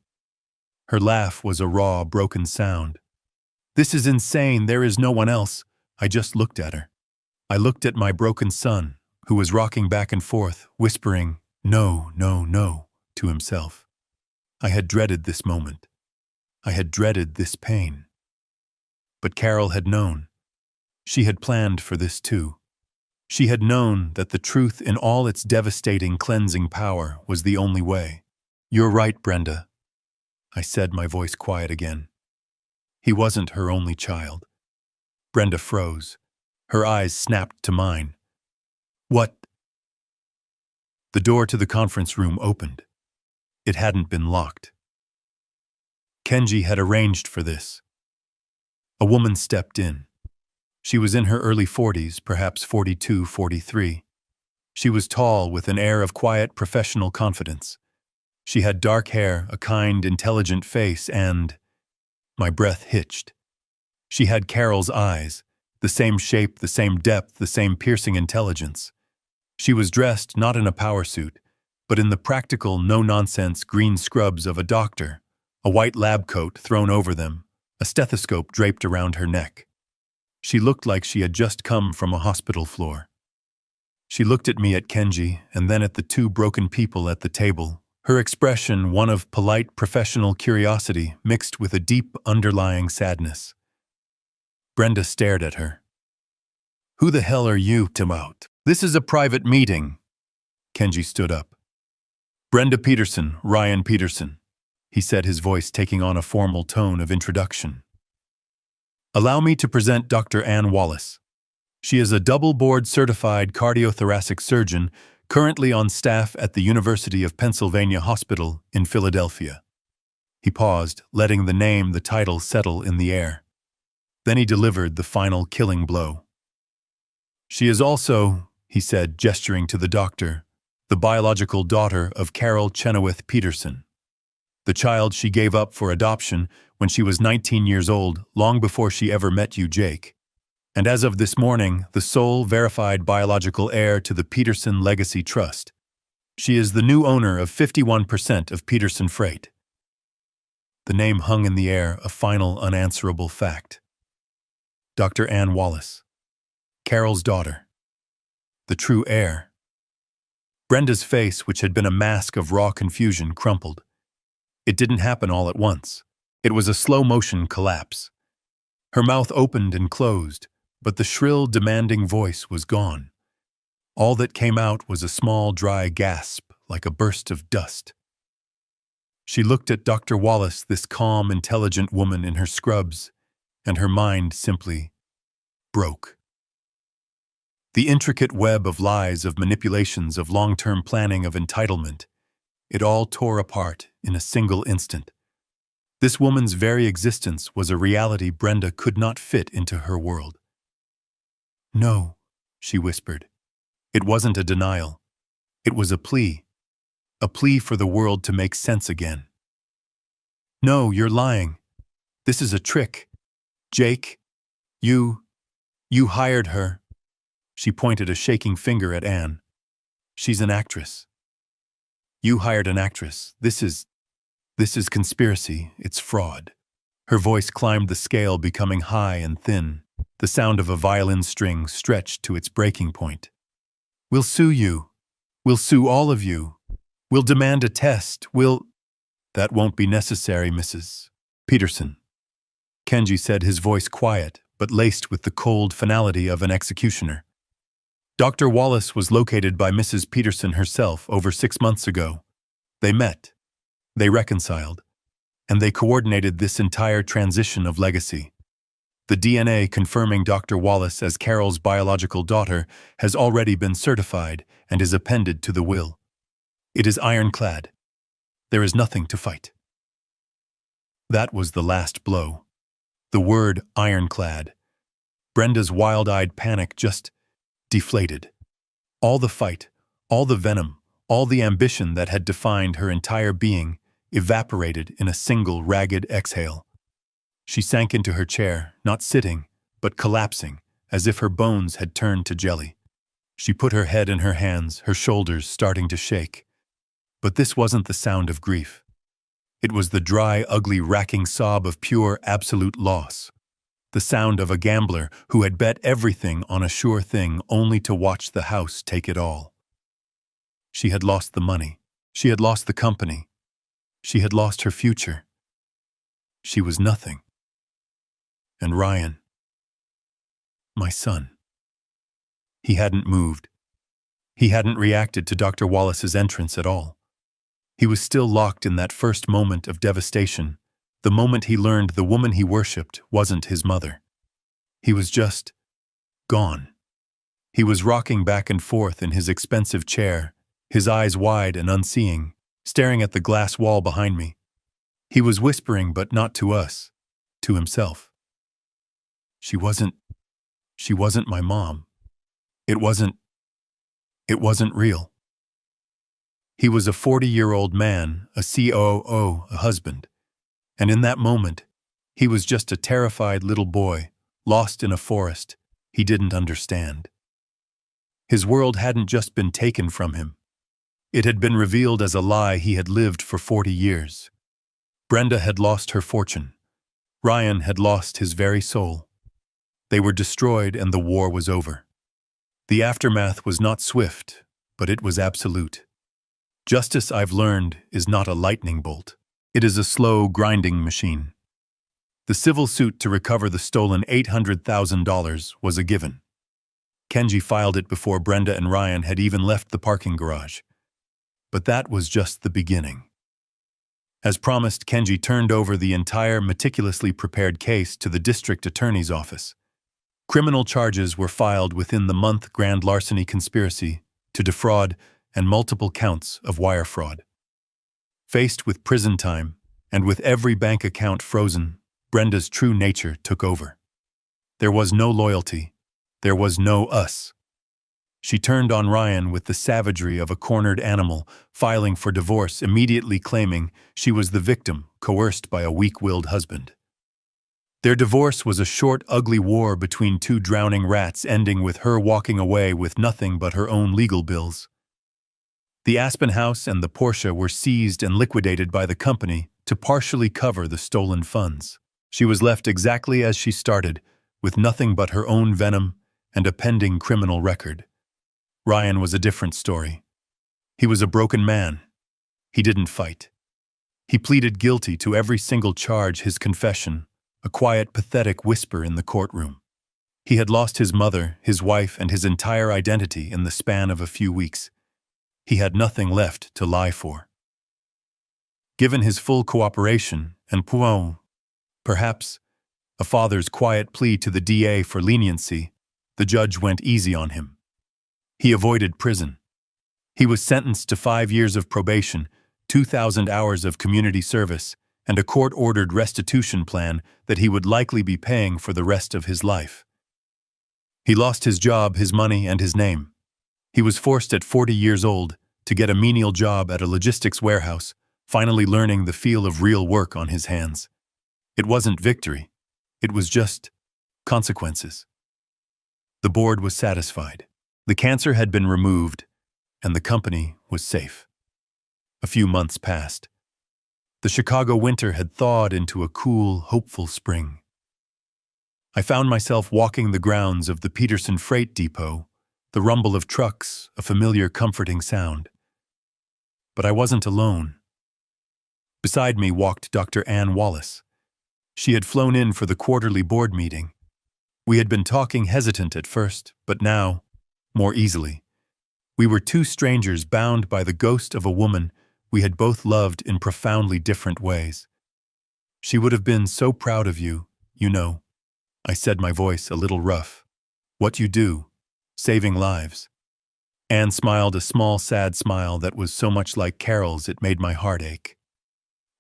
Speaker 1: Her laugh was a raw, broken sound. "This is insane. There is no one else." I just looked at her. I looked at my broken son, who was rocking back and forth, whispering, "No, no, no," to himself. I had dreaded this moment. I had dreaded this pain. But Carol had known. She had planned for this too. She had known that the truth in all its devastating, cleansing power was the only way. "You're right, Brenda," I said, my voice quiet again. "He wasn't her only child." Brenda froze. Her eyes snapped to mine. "What?" The door to the conference room opened. It hadn't been locked. Kenji had arranged for this. A woman stepped in. She was in her early 40s, perhaps 42, 43. She was tall, with an air of quiet, professional confidence. She had dark hair, a kind, intelligent face, and my breath hitched. She had Carol's eyes, the same shape, the same depth, the same piercing intelligence. She was dressed not in a power suit, but in the practical, no-nonsense green scrubs of a doctor, a white lab coat thrown over them, a stethoscope draped around her neck. She looked like she had just come from a hospital floor. She looked at me, at Kenji, and then at the two broken people at the table, her expression one of polite professional curiosity mixed with a deep underlying sadness. Brenda stared at her. "Who the hell are you, Timout? This is a private meeting." Kenji stood up. "Brenda Peterson, Ryan Peterson," he said, his voice taking on a formal tone of introduction. "Allow me to present Dr. Ann Wallace. She is a double-board certified cardiothoracic surgeon currently on staff at the University of Pennsylvania Hospital in Philadelphia." He paused, letting the title settle in the air. Then he delivered the final killing blow. "She is also," he said, gesturing to the doctor, "the biological daughter of Carol Chenoweth Peterson. The child she gave up for adoption when she was 19 years old, long before she ever met you, Jake. And as of this morning, the sole verified biological heir to the Peterson Legacy Trust. She is the new owner of 51% of Peterson Freight." The name hung in the air, a final unanswerable fact. Dr. Ann Wallace. Carol's daughter. The true heir. Brenda's face, which had been a mask of raw confusion, crumpled. It didn't happen all at once. It was a slow-motion collapse. Her mouth opened and closed, but the shrill, demanding voice was gone. All that came out was a small, dry gasp, like a burst of dust. She looked at Dr. Wallace, this calm, intelligent woman in her scrubs, and her mind simply broke. The intricate web of lies, of manipulations, of long-term planning, of entitlement, it all tore apart in a single instant. This woman's very existence was a reality Brenda could not fit into her world. "No," she whispered. It wasn't a denial. It was a plea for the world to make sense again. "No, you're lying. This is a trick. Jake, you hired her." She pointed a shaking finger at Anne. "She's an actress. You hired an actress. This is conspiracy. It's fraud." Her voice climbed the scale, becoming high and thin, the sound of a violin string stretched to its breaking point. "We'll sue you. We'll sue all of you. We'll demand a test. That won't be necessary, Mrs. Peterson," Kenji said, his voice quiet, but laced with the cold finality of an executioner. "Dr. Wallace was located by Mrs. Peterson herself over 6 months ago. They met. They reconciled. And they coordinated this entire transition of legacy. The DNA confirming Dr. Wallace as Carol's biological daughter has already been certified and is appended to the will. It is ironclad. There is nothing to fight." That was the last blow. The word ironclad. Brenda's wild-eyed panic just deflated. All the fight, all the venom, all the ambition that had defined her entire being evaporated in a single ragged exhale. She sank into her chair, not sitting, but collapsing, as if her bones had turned to jelly. She put her head in her hands, her shoulders starting to shake. But this wasn't the sound of grief. It was the dry, ugly, racking sob of pure, absolute loss. The sound of a gambler who had bet everything on a sure thing only to watch the house take it all. She had lost the money. She had lost the company. She had lost her future. She was nothing. And Ryan, my son. He hadn't moved. He hadn't reacted to Dr. Wallace's entrance at all. He was still locked in that first moment of devastation, the moment he learned the woman he worshipped wasn't his mother. He was just gone. He was rocking back and forth in his expensive chair, his eyes wide and unseeing, staring at the glass wall behind me. He was whispering, but not to us, to himself. She wasn't my mom. It wasn't real. He was a 40-year-old man, a COO, a husband. And in that moment, he was just a terrified little boy, lost in a forest he didn't understand. His world hadn't just been taken from him. It had been revealed as a lie he had lived for 40 years. Brenda had lost her fortune. Ryan had lost his very soul. They were destroyed and the war was over. The aftermath was not swift, but it was absolute. Justice, I've learned, is not a lightning bolt. It is a slow, grinding machine. The civil suit to recover the stolen $800,000 was a given. Kenji filed it before Brenda and Ryan had even left the parking garage. But that was just the beginning. As promised, Kenji turned over the entire meticulously prepared case to the district attorney's office. Criminal charges were filed within the month: grand larceny, conspiracy to defraud, and multiple counts of wire fraud. Faced with prison time, and with every bank account frozen, Brenda's true nature took over. There was no loyalty. There was no us. She turned on Ryan with the savagery of a cornered animal, filing for divorce, immediately claiming she was the victim, coerced by a weak-willed husband. Their divorce was a short, ugly war between two drowning rats, ending with her walking away with nothing but her own legal bills. The Aspen house and the Porsche were seized and liquidated by the company to partially cover the stolen funds. She was left exactly as she started, with nothing but her own venom and a pending criminal record. Ryan was a different story. He was a broken man. He didn't fight. He pleaded guilty to every single charge, his confession, a quiet, pathetic whisper in the courtroom. He had lost his mother, his wife, and his entire identity in the span of a few weeks. He had nothing left to lie for. Given his full cooperation and perhaps a father's quiet plea to the DA for leniency, the judge went easy on him. He avoided prison. He was sentenced to 5 years of probation, 2,000 hours of community service, and a court-ordered restitution plan that he would likely be paying for the rest of his life. He lost his job, his money, and his name. He was forced at 40 years old to get a menial job at a logistics warehouse, finally learning the feel of real work on his hands. It wasn't victory. It was just consequences. The board was satisfied. The cancer had been removed, and the company was safe. A few months passed. The Chicago winter had thawed into a cool, hopeful spring. I found myself walking the grounds of the Peterson Freight Depot, the rumble of trucks, a familiar, comforting sound. But I wasn't alone. Beside me walked Dr. Ann Wallace. She had flown in for the quarterly board meeting. We had been talking, hesitant at first, but now, more easily. We were two strangers bound by the ghost of a woman we had both loved in profoundly different ways. She would have been so proud of you, you know. I said, my voice a little rough. What you do, saving lives. Anne smiled, a small, sad smile that was so much like Carol's it made my heart ache.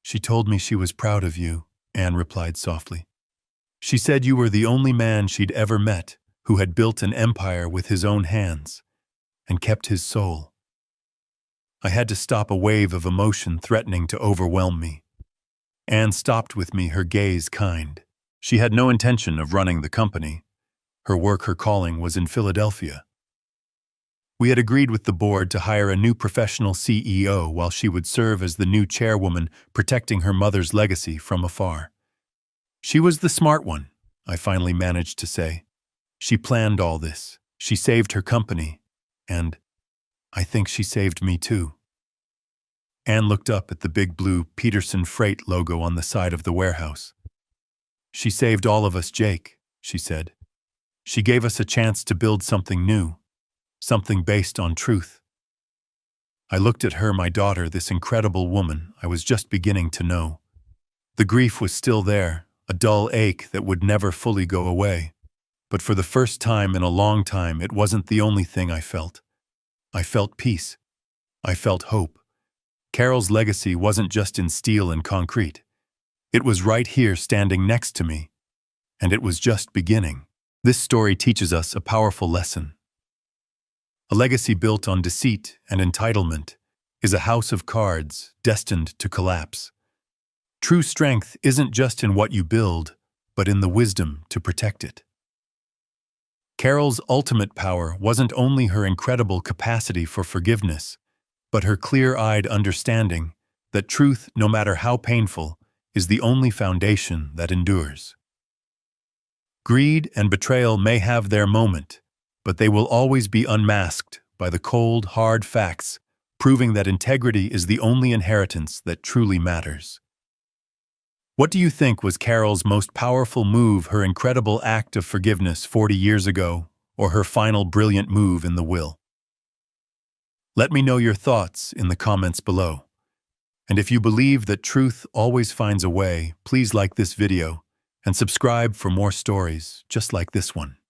Speaker 1: She told me she was proud of you, Anne replied softly. She said you were the only man she'd ever met who had built an empire with his own hands and kept his soul. I had to stop a wave of emotion threatening to overwhelm me. Anne stopped with me, her gaze kind. She had no intention of running the company. Her work, her calling, was in Philadelphia. We had agreed with the board to hire a new professional CEO while she would serve as the new chairwoman, protecting her mother's legacy from afar. She was the smart one, I finally managed to say. She planned all this. She saved her company, and I think she saved me too. Anne looked up at the big blue Peterson Freight logo on the side of the warehouse. She saved all of us, Jake, she said. She gave us a chance to build something new, something based on truth. I looked at her, my daughter, this incredible woman I was just beginning to know. The grief was still there, a dull ache that would never fully go away. But for the first time in a long time, it wasn't the only thing I felt. I felt peace. I felt hope. Carol's legacy wasn't just in steel and concrete. It was right here standing next to me. And it was just beginning. This story teaches us a powerful lesson. A legacy built on deceit and entitlement is a house of cards destined to collapse. True strength isn't just in what you build, but in the wisdom to protect it. Carol's ultimate power wasn't only her incredible capacity for forgiveness, but her clear-eyed understanding that truth, no matter how painful, is the only foundation that endures. Greed and betrayal may have their moment, but they will always be unmasked by the cold, hard facts, proving that integrity is the only inheritance that truly matters. What do you think was Carol's most powerful move, her incredible act of forgiveness 40 years ago, or her final brilliant move in the will? Let me know your thoughts in the comments below. And if you believe that truth always finds a way, please like this video and subscribe for more stories just like this one.